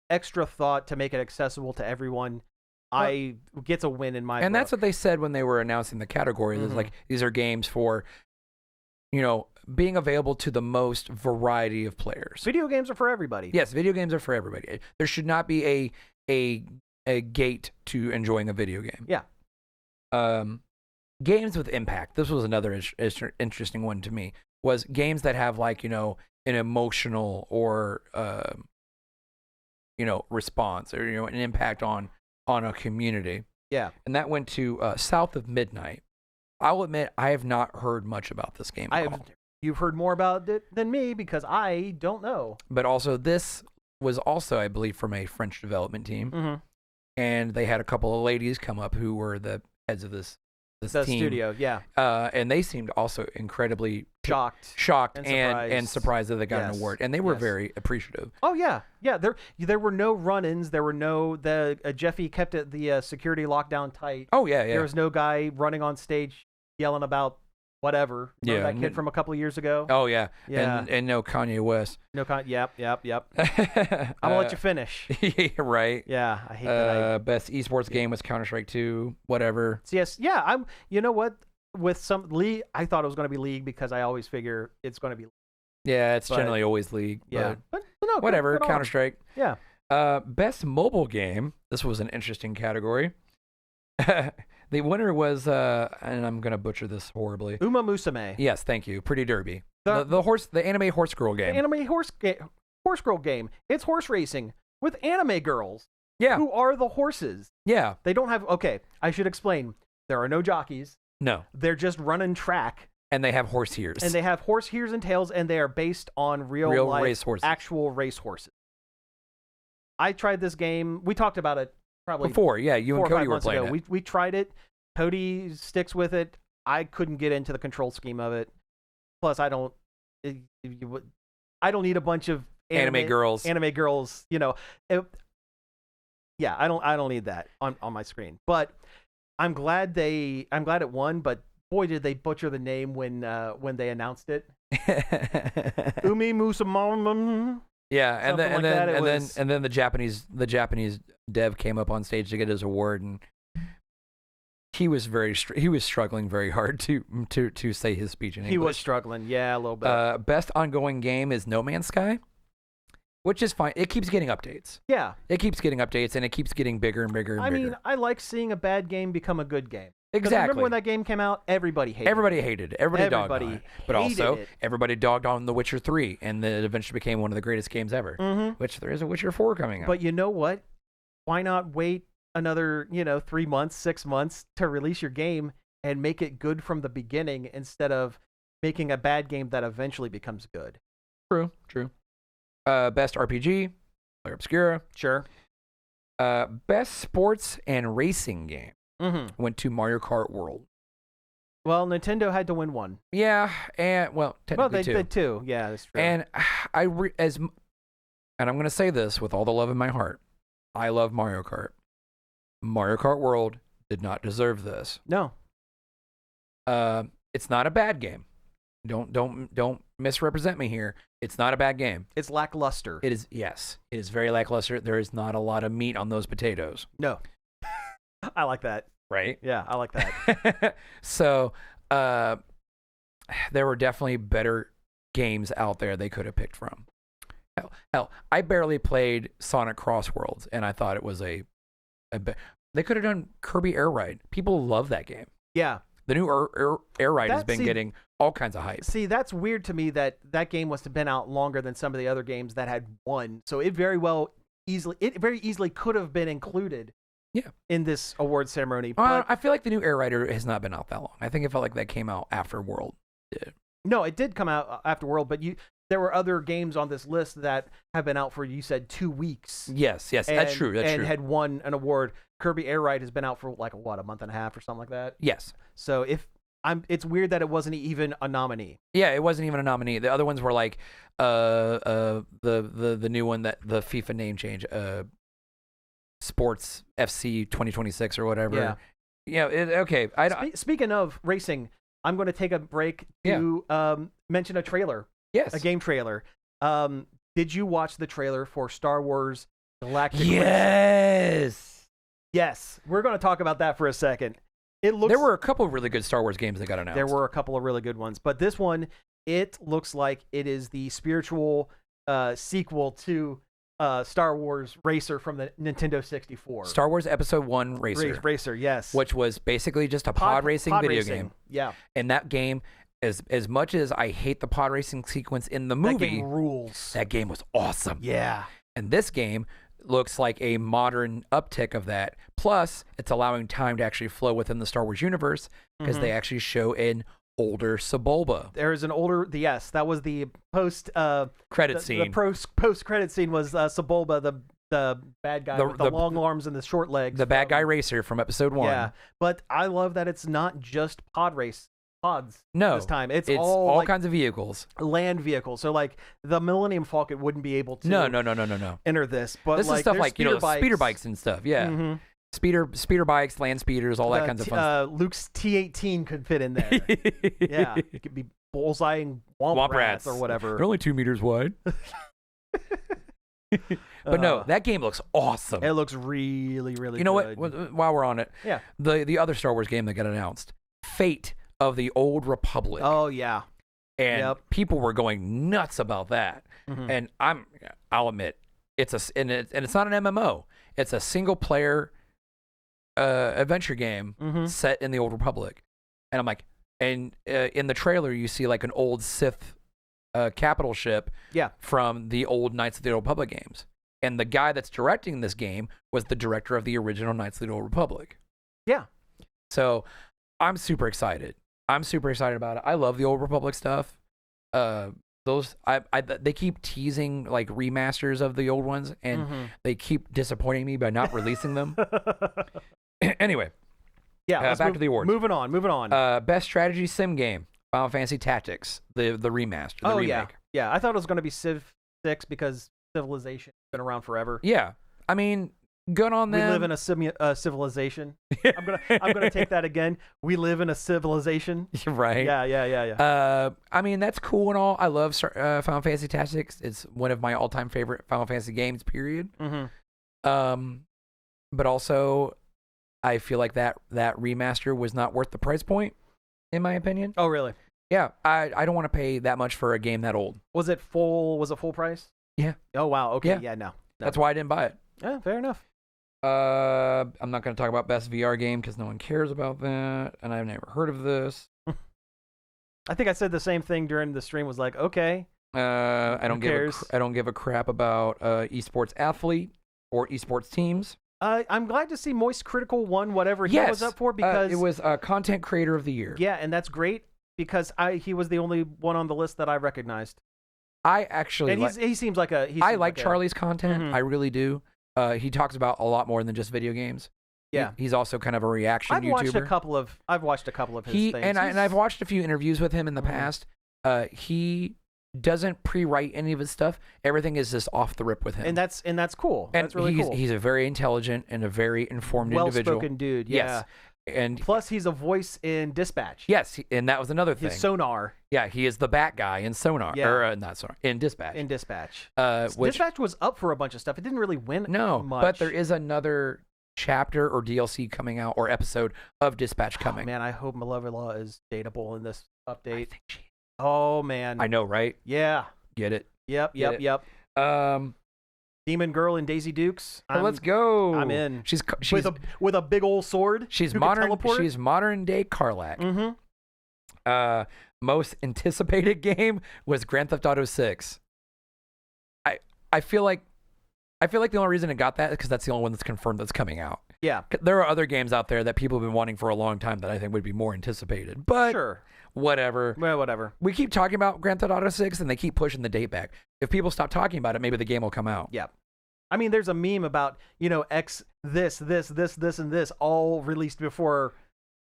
extra thought to make it accessible to everyone, gets a win in my book. And that's what they said when they were announcing the categories. Mm-hmm. Is these are games for being available to the most variety of players. Video games are for everybody. Yes, video games are for everybody. There should not be a gate to enjoying a video game. Yeah. Games with impact. This was another interesting one to me. was games that have like, an emotional or response or an impact on a community. Yeah. And that went to South of Midnight. I'll admit I have not heard much about this game at all. You've heard more about it than me because I don't know. But also this was also, I believe, from a French development team. Mm-hmm. And they had a couple of ladies come up who were the heads of this team. Studio, yeah. And they seemed also incredibly shocked and surprised that they got an award. And they were very appreciative. Oh yeah. There were no run-ins. There were no Jeffy kept the security lockdown tight. Oh yeah. There was no guy running on stage yelling about whatever. That kid from a couple of years ago. Oh yeah. And no Kanye West. No Yep. I'm gonna let you finish. Right. Yeah, I hate that. Best esports game was Counter-Strike 2. Whatever. Yes. Yeah. I'm. You know what? With some League, I thought it was going to be League because I always figure it's going to be. Yeah, it's generally always League. Yeah. But no, whatever. Counter-Strike. Yeah. Best mobile game. This was an interesting category. The winner was, and I'm gonna butcher this horribly. Uma Musume. Yes, thank you. Pretty Derby. The anime horse girl game. Anime horse girl game. It's horse racing with anime girls. Yeah. Who are the horses? Yeah. They don't have. Okay, I should explain. There are no jockeys. No. They're just running track. And they have horse ears. And they have horse ears and tails, and they are based on real life, race horses. Actual race horses. I tried this game. We talked about it probably before. Yeah, you and Cody were playing it. We tried it. Cody sticks with it. I couldn't get into the control scheme of it. Plus, I don't need a bunch of anime girls. Anime girls, I don't need that on my screen. But I'm glad it won. But boy, did they butcher the name when they announced it. Umi Musamam. Yeah, and then the Japanese dev came up on stage to get his award, and he was struggling very hard to say his speech in English. He was struggling, yeah, a little bit. Best ongoing game is No Man's Sky, which is fine. It keeps getting updates. Yeah, it keeps getting updates, and it keeps getting bigger and bigger and bigger. I mean, I like seeing a bad game become a good game. Exactly. I remember when that game came out, everybody hated it. Everybody dogged on it. But also, everybody dogged on The Witcher 3, and it eventually became one of the greatest games ever, which there is a Witcher 4 coming out. But you know what? Why not wait another, 3 months, 6 months to release your game and make it good from the beginning instead of making a bad game that eventually becomes good? True. Best RPG, Player Obscura. Sure. Best sports and racing game. Went to Mario Kart World. Well, Nintendo had to win one. Yeah, and technically they did too. Yeah, that's true. And and I'm going to say this with all the love in my heart. I love Mario Kart. Mario Kart World did not deserve this. No. It's not a bad game. Don't misrepresent me here. It's not a bad game. It's lackluster. It is. Yes, it is very lackluster. There is not a lot of meat on those potatoes. No. I like that. Right? Yeah, I like that. So, there were definitely better games out there they could have picked from. Hell, I barely played Sonic Cross Worlds, and I thought it was they could have done Kirby Air Ride. People love that game. Yeah. The new Air Ride has been getting all kinds of hype. See, that's weird to me that game must have been out longer than some of the other games that had won. So it very easily could have been included. Yeah, in this award ceremony. But I feel like the new Air Rider has not been out that long. I think it felt like that came out after World did. No, it did come out after World, but there were other games on this list that have been out for, you said, 2 weeks. Yes, that's true. And had won an award. Kirby Air Ride has been out for like a month and a half or something like that. Yes. So it's weird that it wasn't even a nominee. Yeah, it wasn't even a nominee. The other ones were like the new one, that the FIFA name change, Sports FC 2026 or whatever. Yeah. Okay. Speaking of racing, I'm going to take a break to mention a trailer. Yes. A game trailer. Did you watch the trailer for Star Wars Galactic Yes. Yes. We're going to talk about that for a second. There were a couple of really good Star Wars games that got announced. There were a couple of really good ones, but this one, it looks like it is the spiritual sequel to Star Wars Racer from the Nintendo 64. Star Wars Episode 1 Racer. Racer, yes. Which was basically just a pod racing video game. Yeah. And that game, as much as I hate the pod racing sequence in the movie, That game rules. that game was awesome. Yeah. And this game looks like a modern uptick of that. Plus, it's allowing time to actually flow within the Star Wars universe because they actually show an older Sebulba. There is an older, yes, that was the post credit scene. The post credit scene was Sebulba, the bad guy with the long arms and the short legs. The bad guy racer from episode 1. Yeah, but I love that it's not just pods. No, this time it's all like kinds of vehicles, land vehicles. So like the Millennium Falcon wouldn't be able to. No. Enter this, but this is stuff like speeder bikes and stuff. Yeah, speeder bikes, land speeders, all that kinds of fun stuff. Luke's T-18 could fit in there. Yeah, it could be bullseyeing womp rats or whatever. They're only 2 meters wide. But no, that game looks awesome. It looks really, really. You know good. what? While we're on it, yeah, the other Star Wars game that got announced, Fate of the Old Republic. Oh yeah, and people were going nuts about that. And I'll admit, it's not an MMO. It's a single player adventure game set in the Old Republic. And I'm like, in the trailer you see like an old Sith capital ship from the old Knights of the Old Republic games. And the guy that's directing this game was the director of the original Knights of the Old Republic. Yeah. So I'm super excited. About it. I love the Old Republic stuff. They keep teasing like remasters of the old ones, and they keep disappointing me by not releasing them. Anyway, back to the awards. Moving on. Best strategy sim game, Final Fantasy Tactics, the remaster, the remake. Yeah. I thought it was going to be Civ 6 because Civilization has been around forever. Yeah, I mean, good on them. We live in a civilization. I'm gonna take that again. We live in a civilization. Right. Yeah. I mean, that's cool and all. I love Final Fantasy Tactics. It's one of my all-time favorite Final Fantasy games. Period. But also, I feel like that remaster was not worth the price point, in my opinion. Oh, really? Yeah. I don't want to pay that much for a game that old. Was it full price? Yeah. Oh wow. Okay. Yeah. No. That's why I didn't buy it. Yeah. Fair enough. I'm not going to talk about best VR game because no one cares about that, and I've never heard of this. I think I said the same thing during the stream. Was like, okay. I don't give a crap about esports athlete or esports teams. I'm glad to see Moist Critical won whatever he was up for because it was content creator of the year. Yeah, and that's great because he was the only one on the list that I recognized. I actually, and he seems like a. I like Charlie's content. I really do. He talks about a lot more than just video games. Yeah, he's also kind of a reaction YouTuber. I've watched a couple of his things. And I've watched a few interviews with him in the past. He doesn't pre-write any of his stuff. Everything is just off the rip with him. And that's cool. And that's really cool. He's a very intelligent and a very informed individual. Well-spoken dude. Yeah. Yes. And plus, he's a voice in Dispatch. Yes, and that was another thing. His Sonar. Yeah, he is the Bat guy in Sonar. Yeah. Or not Sonar, in Dispatch. Dispatch was up for a bunch of stuff. It didn't really win much. But there is another chapter or DLC coming out or episode of Dispatch coming. Oh, man, I hope Malevola is dateable in this update. I think she is. Oh, man. I know, right? Yeah. Get it. Yep. Demon Girl and Daisy Dukes. Let's go. I'm in. She's with a big old sword. She's modern. She's modern day Karlak. Most anticipated game was Grand Theft Auto 6. I feel like the only reason it got that is because that's the only one that's confirmed that's coming out. Yeah. There are other games out there that people have been wanting for a long time that I think would be more anticipated. But sure. Whatever. Well, whatever. We keep talking about Grand Theft Auto 6 and they keep pushing the date back. If people stop talking about it, maybe the game will come out. Yeah. I mean, there's a meme about, X, this, and this all released before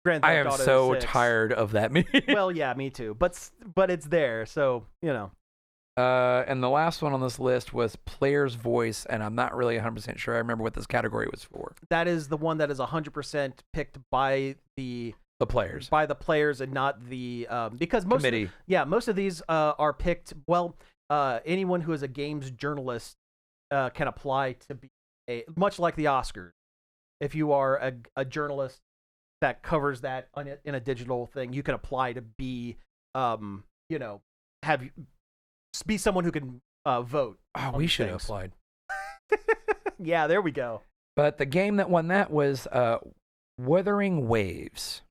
Grand Theft Auto 6. I am so tired of that meme. Well, yeah, me too. But it's there, so, And the last one on this list was Player's Voice, and I'm not really 100% sure I remember what this category was for. That is the one that is 100% picked by the players. By the players and not the because most committee. Most of these are picked. Well, anyone who is a games journalist can apply to be much like the Oscars. If you are a journalist that covers that in a digital thing, you can apply to be be someone who can vote. Oh, we should have applied. Yeah, there we go. But the game that won that was Wuthering Waves.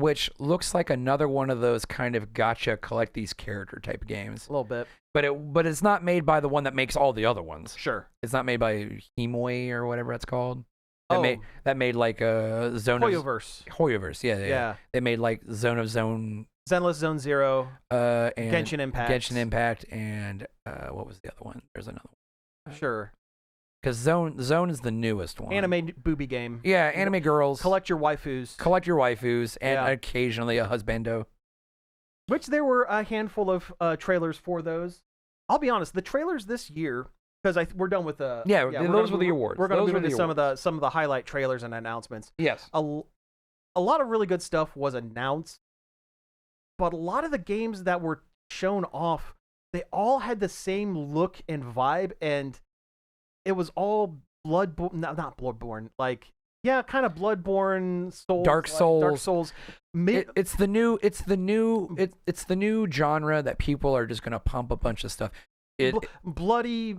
which looks like another one of those kind of gotcha collect these character type games. A little bit. But it's not made by the one that makes all the other ones. Sure. It's not made by Himoi or whatever it's called. Oh. That made like a Zone Hoyoverse. Yeah. They made like Zone. Zenless Zone Zero. And Genshin Impact. And what was the other one? There's another one. Sure. Because Zone is the newest one. Anime booby game. Yeah, anime girls. Collect your waifus. And occasionally a husbando. Which there were a handful of trailers for those. I'll be honest, the trailers this year, because we're done with the those were the awards. We're going to move into some of the highlight trailers and announcements. Yes, a lot of really good stuff was announced, but a lot of the games that were shown off, they all had the same look and vibe, and it was all not Bloodborne, like. Yeah, kind of Bloodborne, Souls, Dark Souls. Dark Souls. It's the new genre that people are just gonna pump a bunch of stuff. Bloody,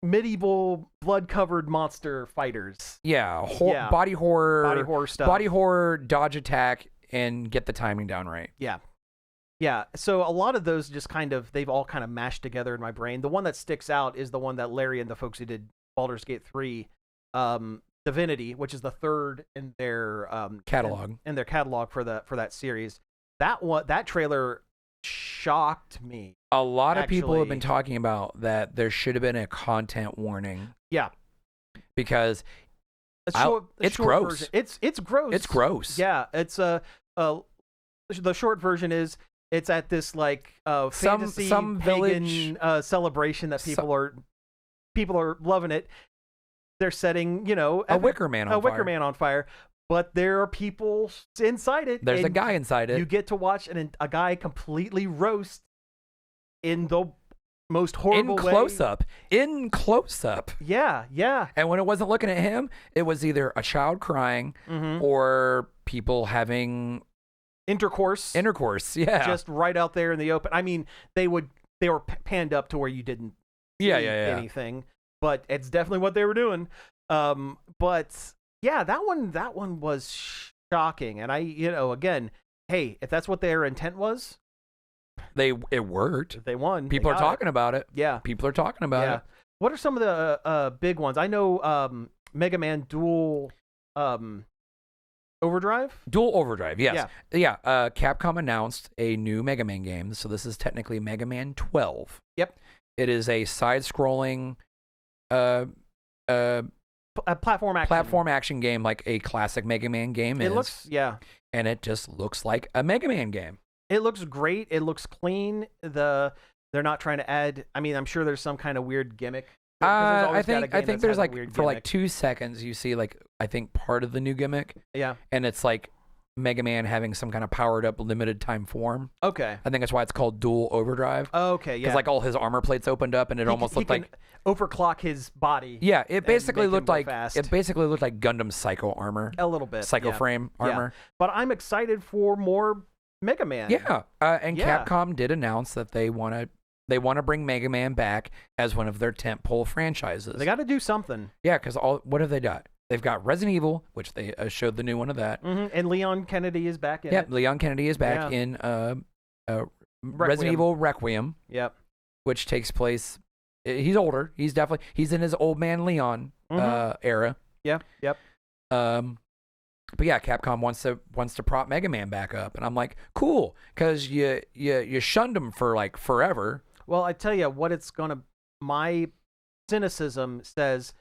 medieval, blood-covered monster fighters. Yeah, body horror stuff. Body horror, dodge attack, and get the timing down right. Yeah. So a lot of those just they've all kind of mashed together in my brain. The one that sticks out is the one that Larry and the folks who did Baldur's Gate 3. Divinity, which is the third in their catalog for that series. That trailer shocked me. A lot of people have been talking about that there should have been a content warning. Yeah, because it's gross. Version. It's gross. It's gross. Yeah, it's the short version is it's at this fantasy some pagan village celebration that people are loving it. They're setting, a Wicker Man on fire, but there are people inside it. There's a guy inside it. You get to watch a guy completely roast in the most horrible way. In close up. Yeah. And when it wasn't looking at him, it was either a child crying or people having intercourse. Yeah, just right out there in the open. I mean, they were panned up to where you didn't see anything. But it's definitely what they were doing. But yeah, that one was shocking. And again, hey, if that's what their intent was, it worked. They won. People are talking about it. Yeah, people are talking about it. What are some of the big ones? I know Mega Man Dual Overdrive. Dual Overdrive. Yes. Yeah. Capcom announced a new Mega Man game. So this is technically Mega Man 12. Yep. It is a side-scrolling. A platform action game like a classic Mega Man game is. And it just looks like a Mega Man game. It looks great. It looks clean. They're not trying to add. I mean, I'm sure there's some kind of weird gimmick. I think there's for 2 seconds you see I think part of the new gimmick. Yeah. And it's like Mega Man having some kind of powered up limited time form. Okay. I think that's why it's called Dual Overdrive. Okay, yeah. Because all his armor plates opened up and it almost looked like overclock his body. Yeah, it basically looked like Gundam Psycho armor. A little bit. Psycho frame armor. Yeah. But I'm excited for more Mega Man. Yeah. Capcom did announce that they want to bring Mega Man back as one of their tentpole franchises. They got to do something. Yeah, because what have they got? They've got Resident Evil, which they showed the new one of that. And Leon Kennedy is back in it. Leon Kennedy is back in Resident Evil Requiem. Yep. Which takes place. He's older. He's in his old man Leon era. Yeah. Yep. But yeah, Capcom wants to prop Mega Man back up, and I'm like, cool, because you shunned him for forever. Well, I tell you what, my cynicism says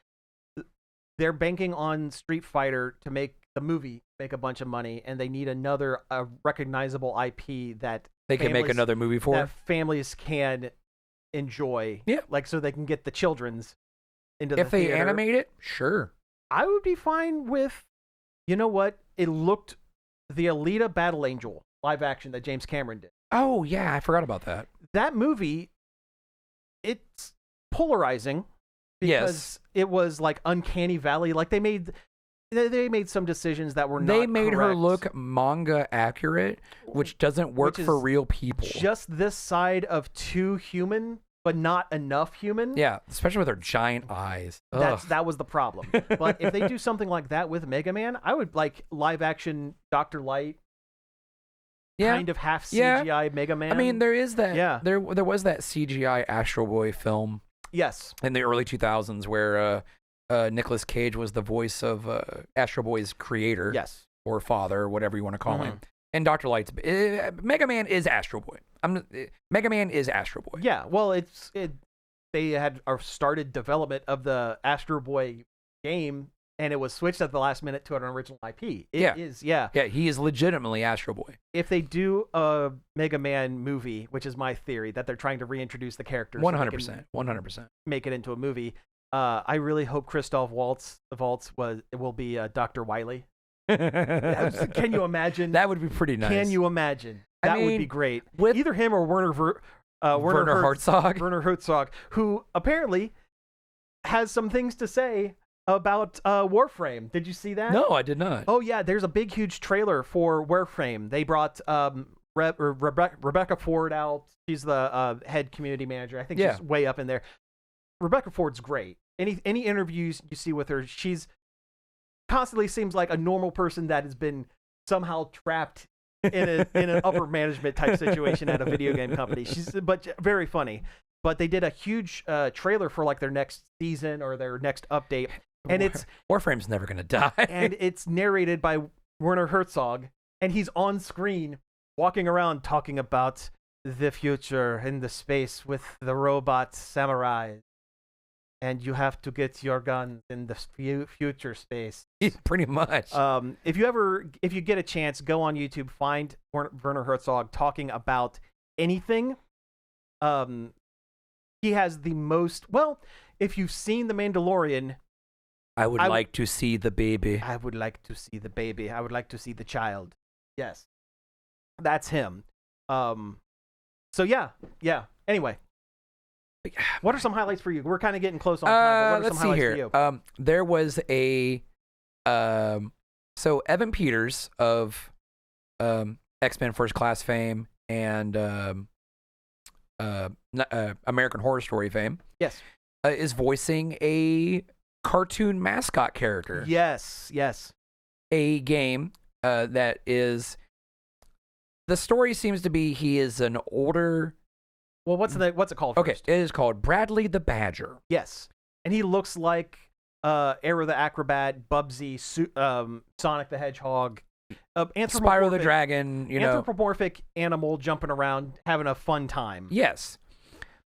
they're banking on Street Fighter to make the movie make a bunch of money, and they need another recognizable IP that they can make another movie for that families can enjoy. Yeah, so they can get the children's into if the theater. If they animate it, sure, I would be fine with. You know what? It looked the Alita Battle Angel live action that James Cameron did. Oh yeah, I forgot about that. That movie, it's polarizing. Because it was like Uncanny Valley. Like they made some decisions that were not They made correct. her look manga accurate, which doesn't work for real people. Just this side of too human, but not enough human. Yeah, especially with her giant eyes. That was the problem. But if they do something like that with Mega Man, I would like live action Dr. Light kind of half CGI Mega Man. I mean, there is that. Yeah. There was that CGI Astro Boy film. Yes. In the early 2000s, where Nicolas Cage was the voice of Astro Boy's creator. Yes. Or father, or whatever you want to call him. And Dr. Light's Mega Man is Astro Boy. Mega Man is Astro Boy. Yeah. Well, they had started development of the Astro Boy game, and it was switched at the last minute to an original IP. It is. Yeah, he is legitimately Astro Boy. If they do a Mega Man movie, which is my theory, that they're trying to reintroduce the characters, 100%, 100%, make it into a movie. I really hope Christoph Waltz will be Dr. Wily. Can you imagine? That would be pretty nice. Can you imagine? That would be great. With either him or Werner Herzog. Werner Herzog, who apparently has some things to say about Warframe. Did you see that? No, I did not. Oh yeah, there's a big, huge trailer for Warframe. They brought Rebecca Ford out. She's the head community manager. I think she's way up in there. Rebecca Ford's great. Any interviews you see with her, she's constantly seems like a normal person that has been somehow trapped in an upper management type situation at a video game company. But very funny. But they did a huge trailer for like their next season or their next update, and Warframe's never gonna die. And it's narrated by Werner Herzog, and he's on screen walking around talking about the future in the space with the robot samurai. And you have to get your gun in the future space. Pretty much. If you get a chance, go on YouTube, find Werner Herzog talking about anything. He has the most. Well, if you've seen The Mandalorian, I would like to see the baby. I would like to see the baby. I would like to see the child. Yes, that's him. So yeah. Anyway. What are some highlights for you? We're kind of getting close on time. But what are some highlights for you? There was so Evan Peters of X-Men First Class fame and American Horror Story fame. Yes. Is voicing a cartoon mascot character. Yes. A game that is. The story seems to be he is an older. Well, what's it called? Okay, first? it is called Bradley the Badger. Yes, and he looks like Aero the Acrobat, Bubsy, Sonic the Hedgehog, Spyro the Dragon. Anthropomorphic animal jumping around, having a fun time. Yes,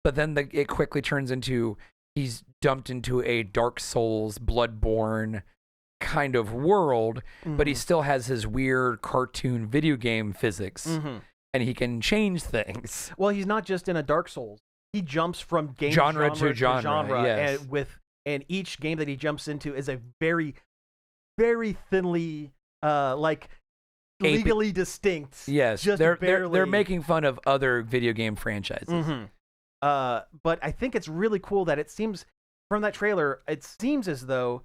but then it quickly turns into he's dumped into a Dark Souls, Bloodborne kind of world, but he still has his weird cartoon video game physics. And he can change things. Well, he's not just in a Dark Souls. He jumps from genre to genre, yes. and each game that he jumps into is a very, very thinly, legally distinct. Yes, just they're making fun of other video game franchises. But I think it's really cool that it seems from that trailer, it seems as though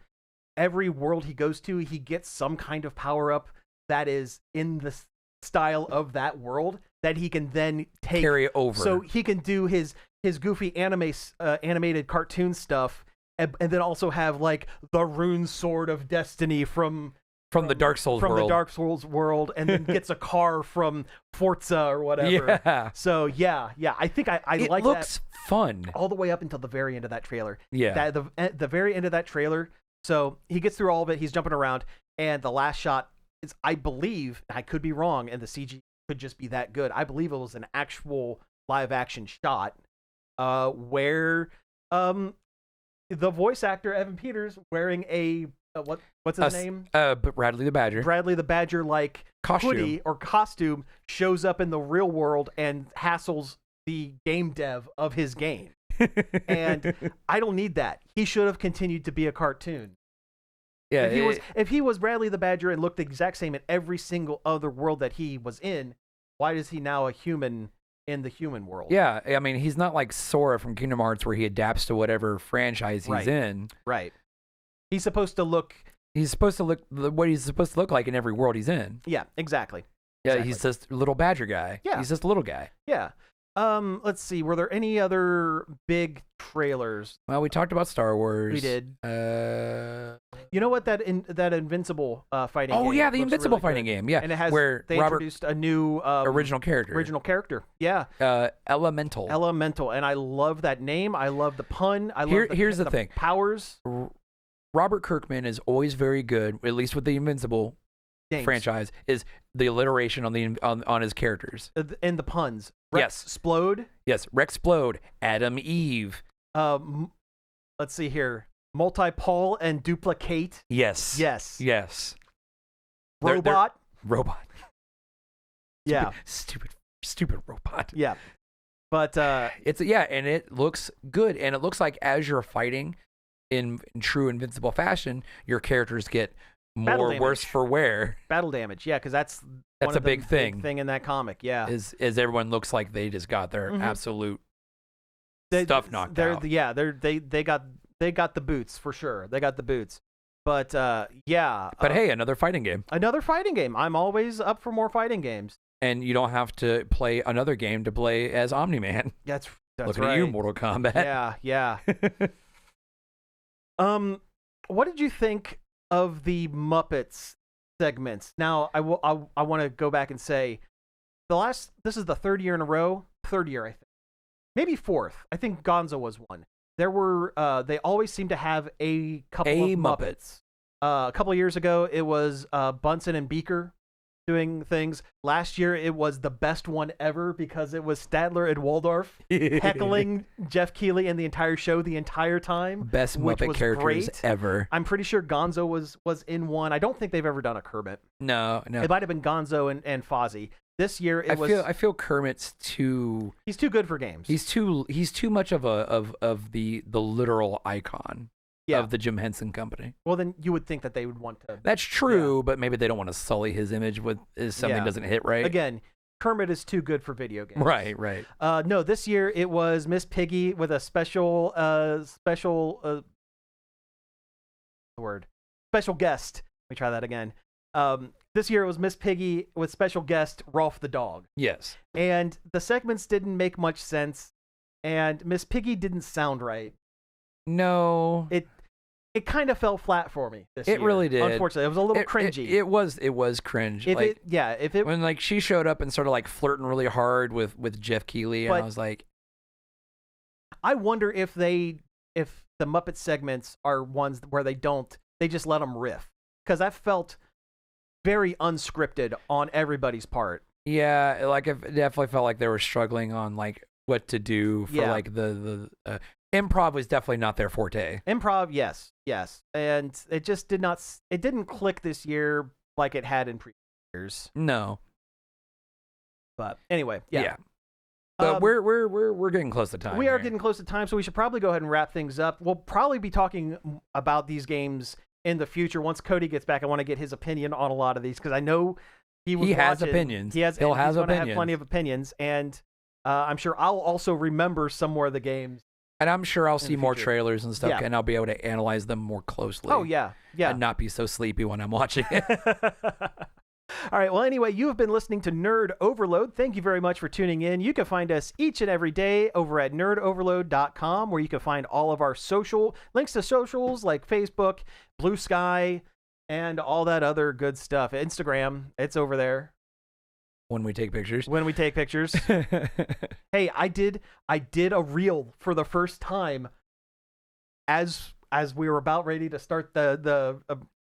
every world he goes to, he gets some kind of power up that is in the style of that world that he can then carry it over. So he can do his goofy animated cartoon stuff and then also have like the rune sword of destiny from the Dark Souls world. The Dark Souls world, and then gets a car from Forza or whatever. Yeah. So yeah. I think I like that. It looks fun all the way up until the very end of that trailer. Yeah. The very end of that trailer. So he gets through all of it. He's jumping around, and the last shot is, I believe, I could be wrong, and the CG could just be that good. I believe it was an actual live action shot where the voice actor Evan Peters wearing a what's his name? Bradley the Badger. Bradley the Badger like hoodie or costume shows up in the real world and hassles the game dev of his game. And I don't need that. He should have continued to be a cartoon. Yeah, if he was Bradley the Badger and looked the exact same in every single other world that he was in, why is he now a human in the human world? Yeah, I mean, he's not like Sora from Kingdom Hearts where he adapts to whatever franchise he's in. Right. He's supposed to look what he's supposed to look like in every world he's in. Yeah, exactly. Yeah, he's just a little badger guy. Yeah. He's just a little guy. Yeah. Let's see. Were there any other big trailers? Well, we talked about Star Wars. We did. You know what, that Invincible fighting game. Oh yeah, the looks Invincible really fighting good. game. Yeah, And it has where they Robert introduced a new original character. Yeah. Elemental. Elemental, and I love that name. I love the pun. I love Here's the thing. Powers. Robert Kirkman is always very good, at least with the Invincible franchise, is the alliteration on his characters And the puns. Yes. Explode. Yes, Rexplode, Adam Eve. Let's see here. Multipole and duplicate. Yes. Yes. They're Robot. Robot. Yeah. Stupid robot. Yeah. But and it looks good, and it looks like as you're fighting in true Invincible fashion, your characters get more worse for wear. Battle damage, yeah, because that's a big thing. Big thing in that comic, yeah. Is everyone looks like they just got their absolute stuff knocked out. They got the boots for sure. They got the boots. But yeah. But hey, another fighting game. Another fighting game. I'm always up for more fighting games. And you don't have to play another game to play as Omni-Man. That's Looking right. at you, Mortal Kombat. Yeah. What did you think of the Muppets segments? Now, I want to go back and say this is the third year in a row. Third year, I think. Maybe fourth. I think Gonzo was one. There were they always seem to have a couple of Muppets. A couple of years ago, it was Bunsen and Beaker doing things. Last year, it was the best one ever because it was Statler and Waldorf heckling Jeff Keighley and the entire show the entire time. Best Muppet characters ever. I'm pretty sure Gonzo was in one. I don't think they've ever done a Kermit. No. It might have been Gonzo and Fozzie. This year I feel Kermit's too. He's too good for games. He's too much of the literal icon. Yeah. Of the Jim Henson Company. Well, then you would think that they would want to. That's true, but maybe they don't want to sully his image if something doesn't hit right. Again, Kermit is too good for video games. Right. No, this year it was Miss Piggy with a special guest. Let me try that again. This year it was Miss Piggy with special guest Rolf the dog. Yes. And the segments didn't make much sense, and Miss Piggy didn't sound right. No. It kind of fell flat for me this year. It really did. Unfortunately, it was a little cringy. It was cringe. When she showed up and started like flirting really hard with Jeff Keighley, and I was like, I wonder if the Muppet segments are ones where they just let them riff, because that felt very unscripted on everybody's part. Yeah, like it definitely felt like they were struggling on like what to do for like the improv was definitely not their forte. Improv, yes, and it just didn't click this year like it had in previous years. No, but anyway, yeah. But we're getting close to time. We are getting close to time, so we should probably go ahead and wrap things up. We'll probably be talking about these games in the future once Cody gets back. I want to get his opinion on a lot of these because I know he has opinions. He'll have plenty of opinions, and I'm sure I'll also remember some more of the games. And I'm sure I'll see more trailers and stuff, and I'll be able to analyze them more closely. Oh, yeah. And not be so sleepy when I'm watching it. All right. Well, anyway, you have been listening to Nerd Overload. Thank you very much for tuning in. You can find us each and every day over at nerdoverload.com, where you can find all of our links to socials like Facebook, Blue Sky, and all that other good stuff. Instagram, it's over there. When we take pictures. Hey, I did a reel for the first time as we were about ready to start the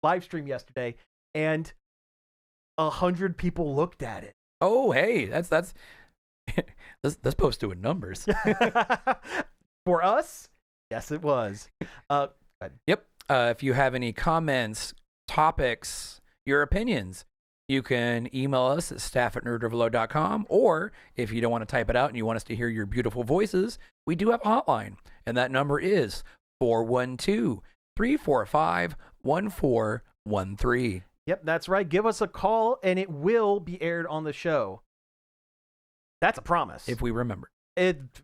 live stream yesterday, and 100 people looked at it. Oh, hey, that's supposed to doing numbers. For us, yes, it was. Yep. If you have any comments, topics, your opinions, you can email us at staff@nerdoverload.com, or if you don't want to type it out and you want us to hear your beautiful voices, we do have a hotline, and that number is 412-345-1413. Yep, that's right. Give us a call, and it will be aired on the show. That's a promise. If we remember.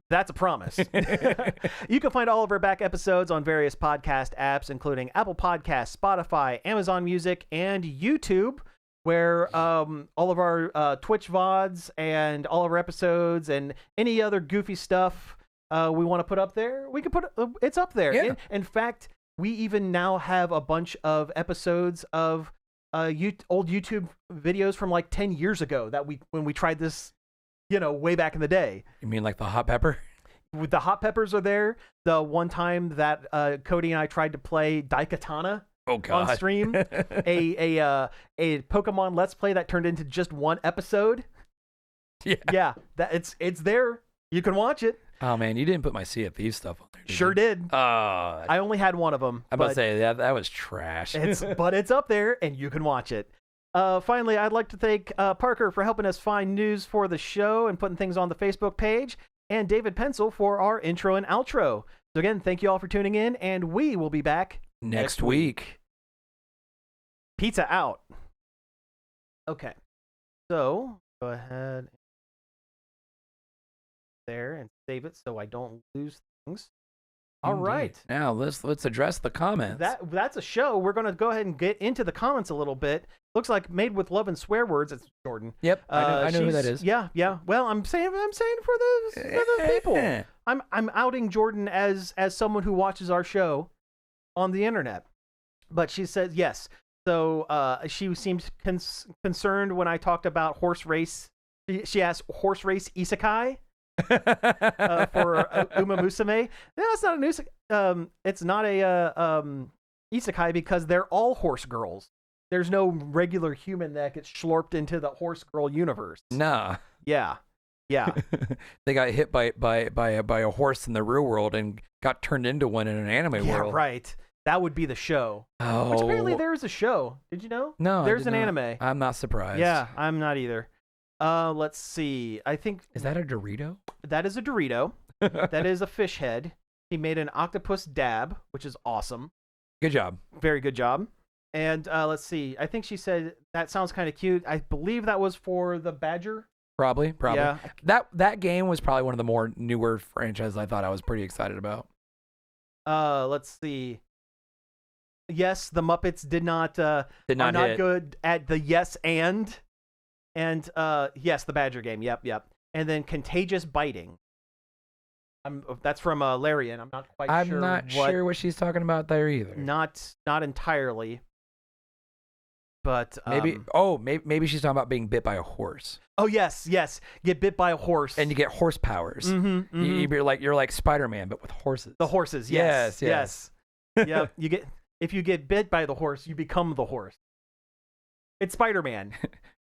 That's a promise. You can find all of our back episodes on various podcast apps, including Apple Podcasts, Spotify, Amazon Music, and YouTube, where all of our Twitch VODs and all of our episodes and any other goofy stuff we want to put up there, we can put it's up there. Yeah. In fact, we even now have a bunch of episodes of old YouTube videos from like 10 years ago that when we tried this, way back in the day. You mean like the hot pepper? With the hot peppers are there. The one time that Cody and I tried to play Daikatana on stream, a Pokemon Let's Play that turned into just one episode. Yeah, that it's there. You can watch it. Oh man, you didn't put my Sea of Thieves stuff on there. Sure did. I only had one of them. I'm about to say that was trash. But it's up there, and you can watch it. Finally, I'd like to thank Parker for helping us find news for the show and putting things on the Facebook page, and David Pencil for our intro and outro. So again, thank you all for tuning in, and we will be back next week. Pizza out. Okay, so go ahead there and save it so I don't lose things. All right. Now let's address the comments. That's a show. We're going to go ahead and get into the comments a little bit. Looks like Made with Love and Swear Words. It's Jordan. Yep, I know who that is. Yeah. Well, I'm saying for the people. I'm outing Jordan as someone who watches our show on the internet. But she says yes. So she seemed concerned when I talked about horse race. She asked horse race isekai. For Uma Musume. No, it's not an isekai. It's not a isekai because they're all horse girls. There's no regular human that gets slurped into the horse girl universe. Nah. Yeah. They got hit by a horse in the real world and got turned into one in an anime world. Yeah, right. That would be the show. Oh. Which apparently there is a show. Did you know? No, there's an anime. I'm not surprised. Yeah, I'm not either. Let's see. I think is that a Dorito? That is a Dorito. That is a fish head. He made an octopus dab, which is awesome. Good job. Very good job. And let's see. I think she said that sounds kind of cute. I believe that was for the Badger. Probably. Yeah. That game was probably one of the more newer franchises I thought I was pretty excited about. Let's see. Yes, the Muppets are not hit. good at the yes and yes, the Badger game. Yep. And then Contagious Biting. That's from Larian. I'm not quite sure. I'm not sure what she's talking about there either. Not entirely. But maybe she's talking about being bit by a horse. Oh yes, get bit by a horse, and you get horse powers. Mm-hmm. You're like Spider-Man, but with horses. The horses, yes. Yeah, if you get bit by the horse, you become the horse. It's Spider-Man,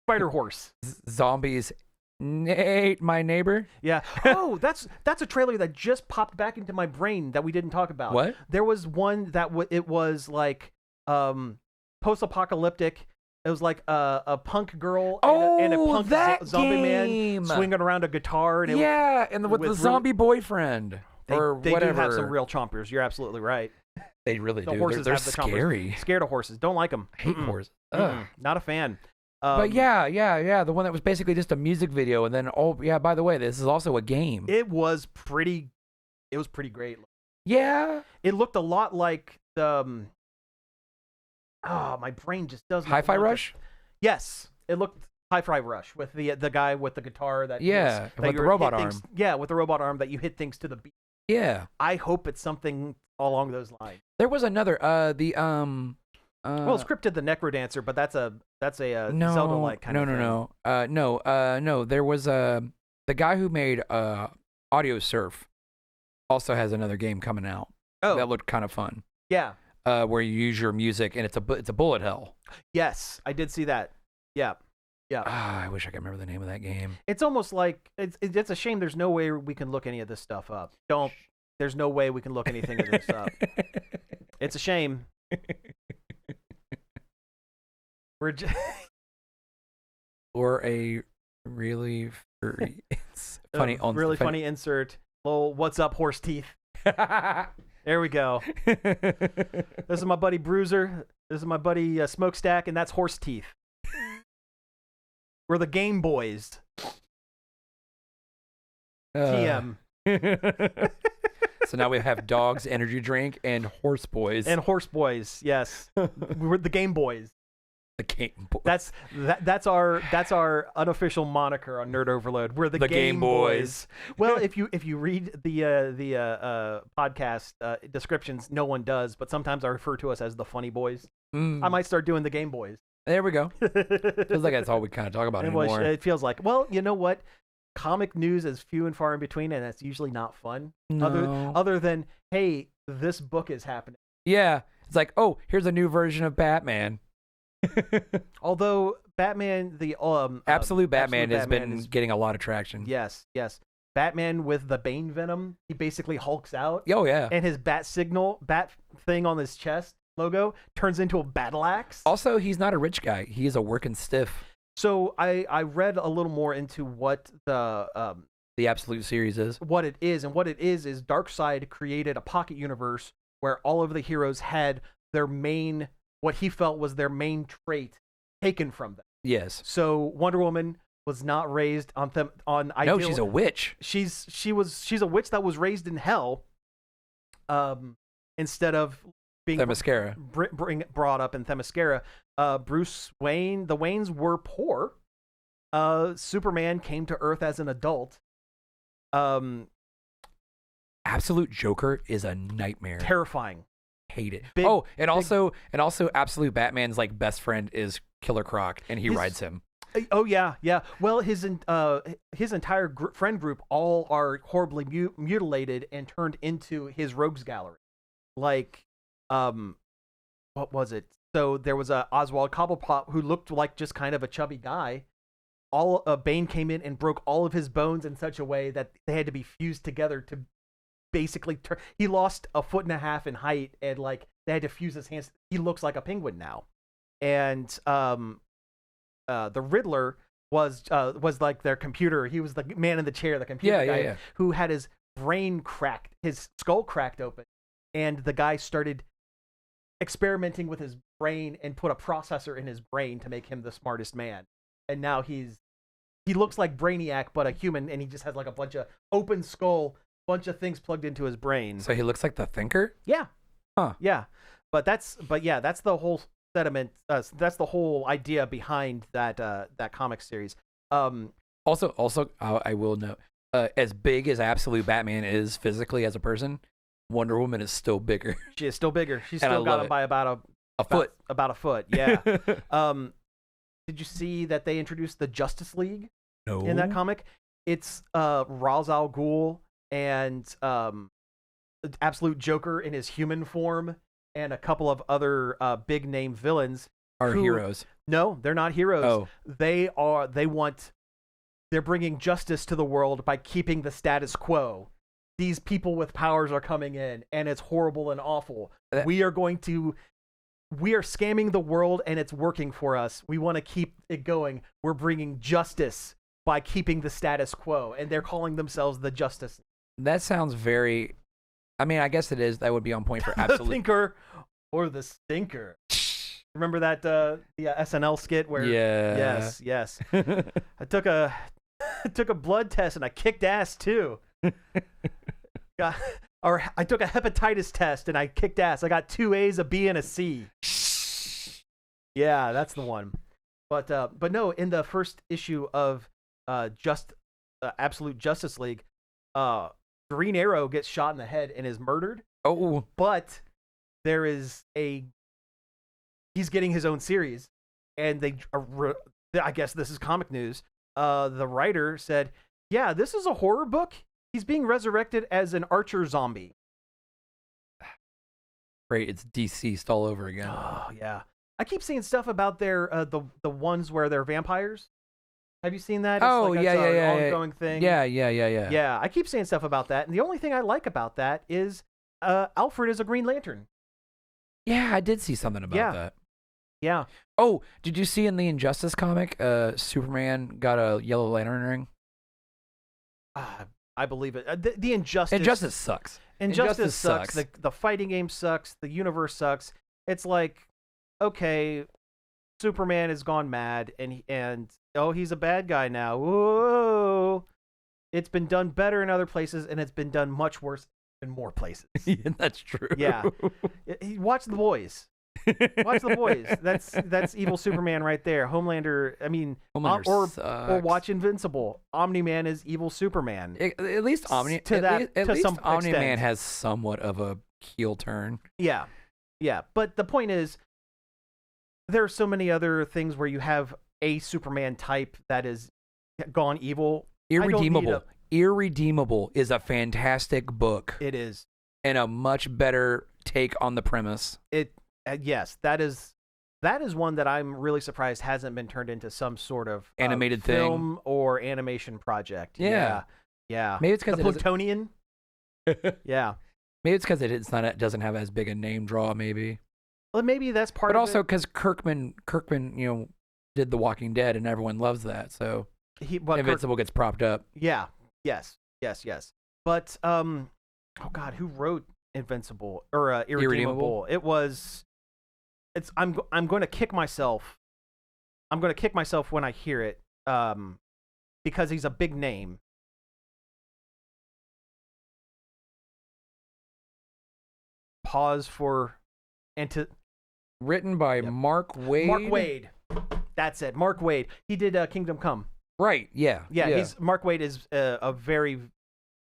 Spider Horse. Zombies, Nate, my neighbor. Yeah. Oh, that's a trailer that just popped back into my brain that we didn't talk about. What? There was one that it was like post-apocalyptic. It was like a punk girl and a punk zombie man swinging around a guitar. And with the zombie boyfriend they whatever. Do have some real chompers. You're absolutely right. They really do. Horses They're have the scary. Chompers. Scared of horses. Don't like them. I hate horses. Not a fan. But yeah. The one that was basically just a music video, and then by the way, this is also a game. It was pretty great. Yeah. It looked a lot like the. My brain just doesn't. Hi-Fi Rush? Yes, it looked Hi-Fi Rush with the guy with the guitar that. Yeah, with the robot arm. With the robot arm that you hit things to the beat. Yeah. I hope it's something along those lines. There was another scripted the Necrodancer, but that's a Zelda-like kind of thing. No. There was the guy who made Audio Surf also has another game coming out. Oh, that looked kind of fun. Yeah. Where you use your music and it's a bullet hell. Yes, I did see that. Yeah. I wish I could remember the name of that game. It's almost like it's a shame. There's no way we can look any of this stuff up. There's no way we can look anything of this up. It's a shame. Or a really funny, funny insert. Lol, what's up, horse teeth? There we go. This is my buddy Bruiser. This is my buddy Smokestack, and that's horse teeth. We're the Game Boys. TM. So now we have Dogs Energy Drink and Horse Boys. And Horse Boys, yes. We're the Game Boys. The Game Boy. That's our unofficial moniker on Nerd Overload. We're the Game Boys. Well, if you read the podcast descriptions, no one does, but sometimes I refer to us as the Funny Boys. I might start doing the Game Boys. There we go. Feels like that's all we kind of talk about anymore. It feels like. Well, you know what? Comic news is few and far in between, and that's usually not fun. No. Other than, hey, this book is happening. Yeah, it's like, oh, here's a new version of Batman. Although Batman, the Absolute Batman has been getting a lot of traction. Yes. Batman with the Bane venom, he basically hulks out. Oh yeah. And his bat thing on his chest logo turns into a battle axe. Also, he's not a rich guy. He's a working stiff. So I read a little more into what the Absolute series is. What it is, and what it is Darkseid created a pocket universe where all of the heroes had their main, what he felt was their main trait taken from them. Yes. So Wonder Woman was not raised on ideal. No, she's a witch. She's a witch that was raised in hell. Instead of being Themyscira. Brought up in Themyscira. Bruce Wayne, the Waynes were poor. Superman came to Earth as an adult. Absolute Joker is a nightmare. Terrifying. Hate it. Also Absolute Batman's like best friend is Killer Croc, and he rides him. Oh yeah. Well, his entire friend group all are horribly mutilated and turned into his rogues gallery. Like, what was it? So there was a Oswald Cobblepot who looked like just kind of a chubby guy. Bane came in and broke all of his bones in such a way that they had to be fused together to basically turn. He lost 1.5 feet in height, and like they had to fuse his hands. He looks like a penguin now. And the Riddler was like their computer. He was the man in the chair, the computer guy, who had his brain cracked, his skull cracked open, and the guy started experimenting with his brain and put a processor in his brain to make him the smartest man. And now he looks like Brainiac, but a human, and he just has like a bunch of open skull, bunch of things plugged into his brain. So he looks like the Thinker? Yeah. Huh. Yeah. But that's the whole sentiment. That's the whole idea behind that comic series. Also, I will note, as big as Absolute Batman is physically as a person, Wonder Woman is still bigger. She is still bigger. She's still got him by about a foot. About a foot, yeah. Did you see that they introduced the Justice League in that comic? It's Ra's al Ghul and Absolute Joker in his human form and a couple of other big name villains. Heroes. No, they're not heroes. Oh. They're bringing justice to the world by keeping the status quo. These people with powers are coming in, and it's horrible and awful. We are scamming the world, and it's working for us. We want to keep it going. We're bringing justice by keeping the status quo, and they're calling themselves the Justice. That sounds very... I mean, I guess it is. That would be on point for Absolute... The Thinker or the Stinker. Remember that the SNL skit where... Yeah. Yes. I took a blood test, and I kicked ass, too. I took a hepatitis test and I kicked ass. I got 2 A's, a B, and a C. Yeah, that's the one. But no, in the first issue of Absolute Justice League, Green Arrow gets shot in the head and is murdered. Oh, but there is he's getting his own series, and I guess this is comic news. The writer said, "Yeah, this is a horror book. He's being resurrected as an archer zombie." Great, it's deceased all over again. Oh yeah, I keep seeing stuff about their the ones where they're vampires. Have you seen that? Ongoing thing. Yeah. Yeah, I keep seeing stuff about that, and the only thing I like about that is Alfred is a Green Lantern. Yeah, I did see something about that. Yeah. Oh, did you see in the Injustice comic, Superman got a Yellow Lantern ring? I believe it. The Injustice. Injustice sucks. Injustice sucks. The fighting game sucks. The universe sucks. It's like, okay, Superman has gone mad, and he's a bad guy now. Whoa! It's been done better in other places, and it's been done much worse in more places. Yeah, that's true. Yeah. Watch The Boys. Watch The Boys. That's evil Superman right there. Homelander. I mean, Homelander or sucks. watch Invincible. Omni-Man is evil Superman. At least some Omni-Man extent. has somewhat of a heel turn. Yeah, yeah. But the point is, there are so many other things where you have a Superman type that is gone evil. Irredeemable. Irredeemable is a fantastic book. It is. And a much better take on the premise. Yes, that is one that I'm really surprised hasn't been turned into some sort of animated film thing or animation project. Yeah. Maybe it's because the Plutonian. Yeah, maybe it's because it doesn't have as big a name draw. Maybe, well, maybe that's part. But of also it. because Kirkman, did The Walking Dead, and everyone loves that. So Invincible gets propped up. Yeah. Yes. But oh God, who wrote Invincible or Irredeemable? I'm going to kick myself. I'm going to kick myself when I hear it, because he's a big name. Pause for Written by Mark Waid. Mark Waid. That's it. Mark Waid. He did Kingdom Come. Right. Yeah. Mark Waid is a very,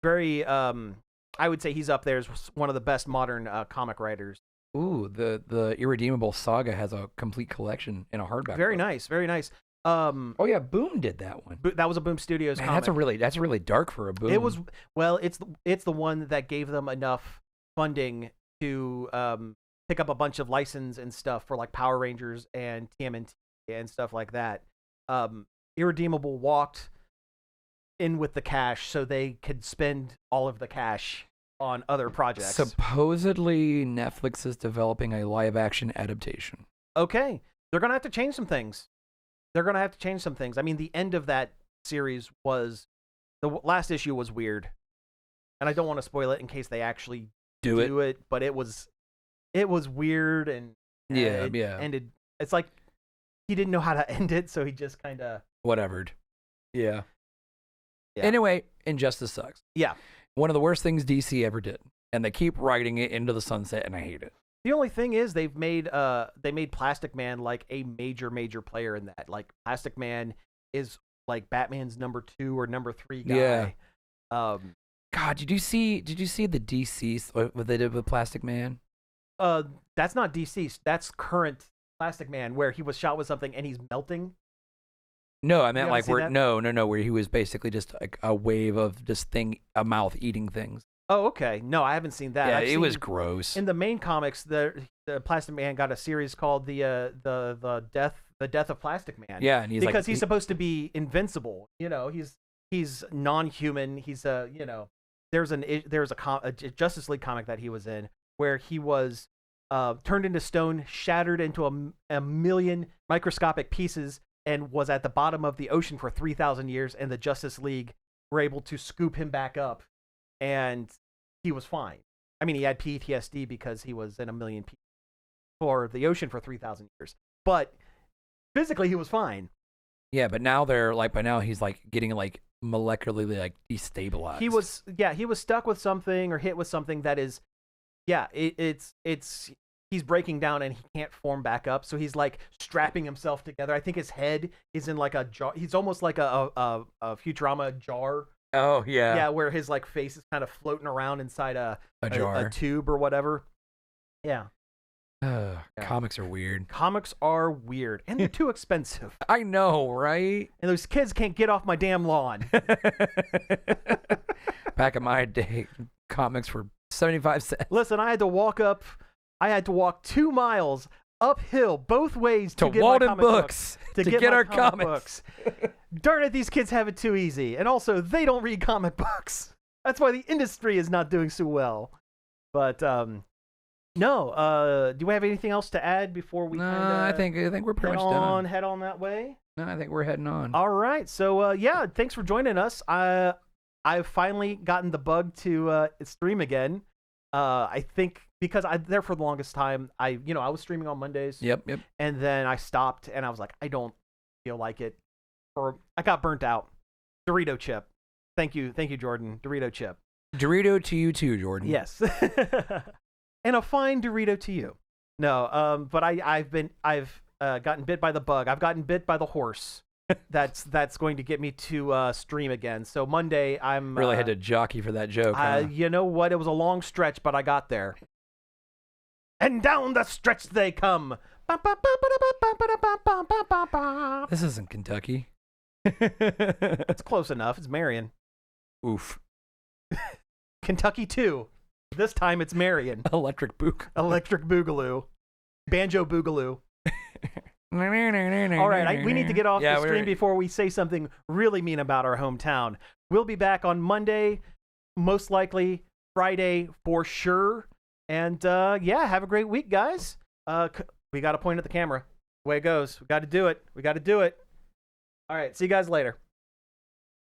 very. I would say he's up there as one of the best modern comic writers. Ooh, the Irredeemable saga has a complete collection in a hardback. Very book. nice. Very nice. Oh yeah, Boom did that one. That was a Boom Studios Man, comic. that's really dark for a Boom. It was. Well, it's the one that gave them enough funding to pick up a bunch of license and stuff for like Power Rangers and TMNT and stuff like that. Irredeemable walked in with the cash so they could spend all of the cash on other projects. Supposedly, Netflix is developing a live-action adaptation. Okay. They're going to have to change some things. I mean, the end of that series was... The last issue was weird. And I don't want to spoil it in case they actually do it, but it was weird and it ended... It's like he didn't know how to end it, so he just kind of... Whatevered. Yeah. Anyway, Injustice sucks. Yeah. One of the worst things DC ever did, and they keep riding it into the sunset, and I hate it. The only thing is they made Plastic Man like a major player in that. Like Plastic Man is like Batman's number 2 or number 3 guy. Yeah. God, did you see the DC what they did with Plastic Man? That's not DC. That's current Plastic Man, where he was shot with something and he's melting. No, I meant like where he was basically just like a wave of a mouth eating things. Oh, okay. No, I haven't seen that. Yeah, it was gross. In the main comics, the Plastic Man got a series called the Death of Plastic Man. Yeah, and he's supposed to be invincible. He's non-human. He's there's a Justice League comic that he was in where he was turned into stone, shattered into a million microscopic pieces, and was at the bottom of the ocean for 3,000 years, and the Justice League were able to scoop him back up, and he was fine. I mean, he had PTSD because he was in a million pieces for the ocean for 3,000 years, but physically he was fine. Yeah, but now by now he's like getting like molecularly like destabilized. He was stuck with something or hit with something that is, he's breaking down and he can't form back up. So he's like strapping himself together. I think his head is in like a jar. He's almost like a Futurama jar. Oh yeah. Yeah, where his like face is kind of floating around inside a jar, a tube or whatever. Yeah. Comics are weird. Comics are weird, and they're too expensive. I know, right? And those kids can't get off my damn lawn. Back in my day, comics were 75 cents. Listen, I had to walk 2 miles uphill both ways to get Walden my comic Books to get our comic books. Darn it, these kids have it too easy. And also, they don't read comic books. That's why the industry is not doing so well. But no, do we have anything else to add before we I think we're pretty much done. Head on that way? No, I think we're heading on. All right. So thanks for joining us. I've finally gotten the bug to stream again. I think because there for the longest time, I was streaming on Mondays. Yep. And then I stopped, and I was like, I don't feel like it. I got burnt out. Dorito chip. Thank you, Jordan. Dorito chip. Dorito to you too, Jordan. Yes. And a fine Dorito to you. No, but I've gotten bit by the bug. I've gotten bit by the horse. That's going to get me to stream again. So Monday, I'm Really had to jockey for that joke. Huh? You know what? It was a long stretch, but I got there. And down the stretch they come. This isn't Kentucky. It's close enough. It's Marion. Oof. Kentucky 2. This time it's Marion. Electric Book. Electric Boogaloo. Banjo Boogaloo. All right, we need to get off the stream before we say something really mean about our hometown. We'll be back on Monday, most likely Friday for sure. And yeah, have a great week, guys. We got to point at the camera. Way it goes. We got to do it. All right, see you guys later.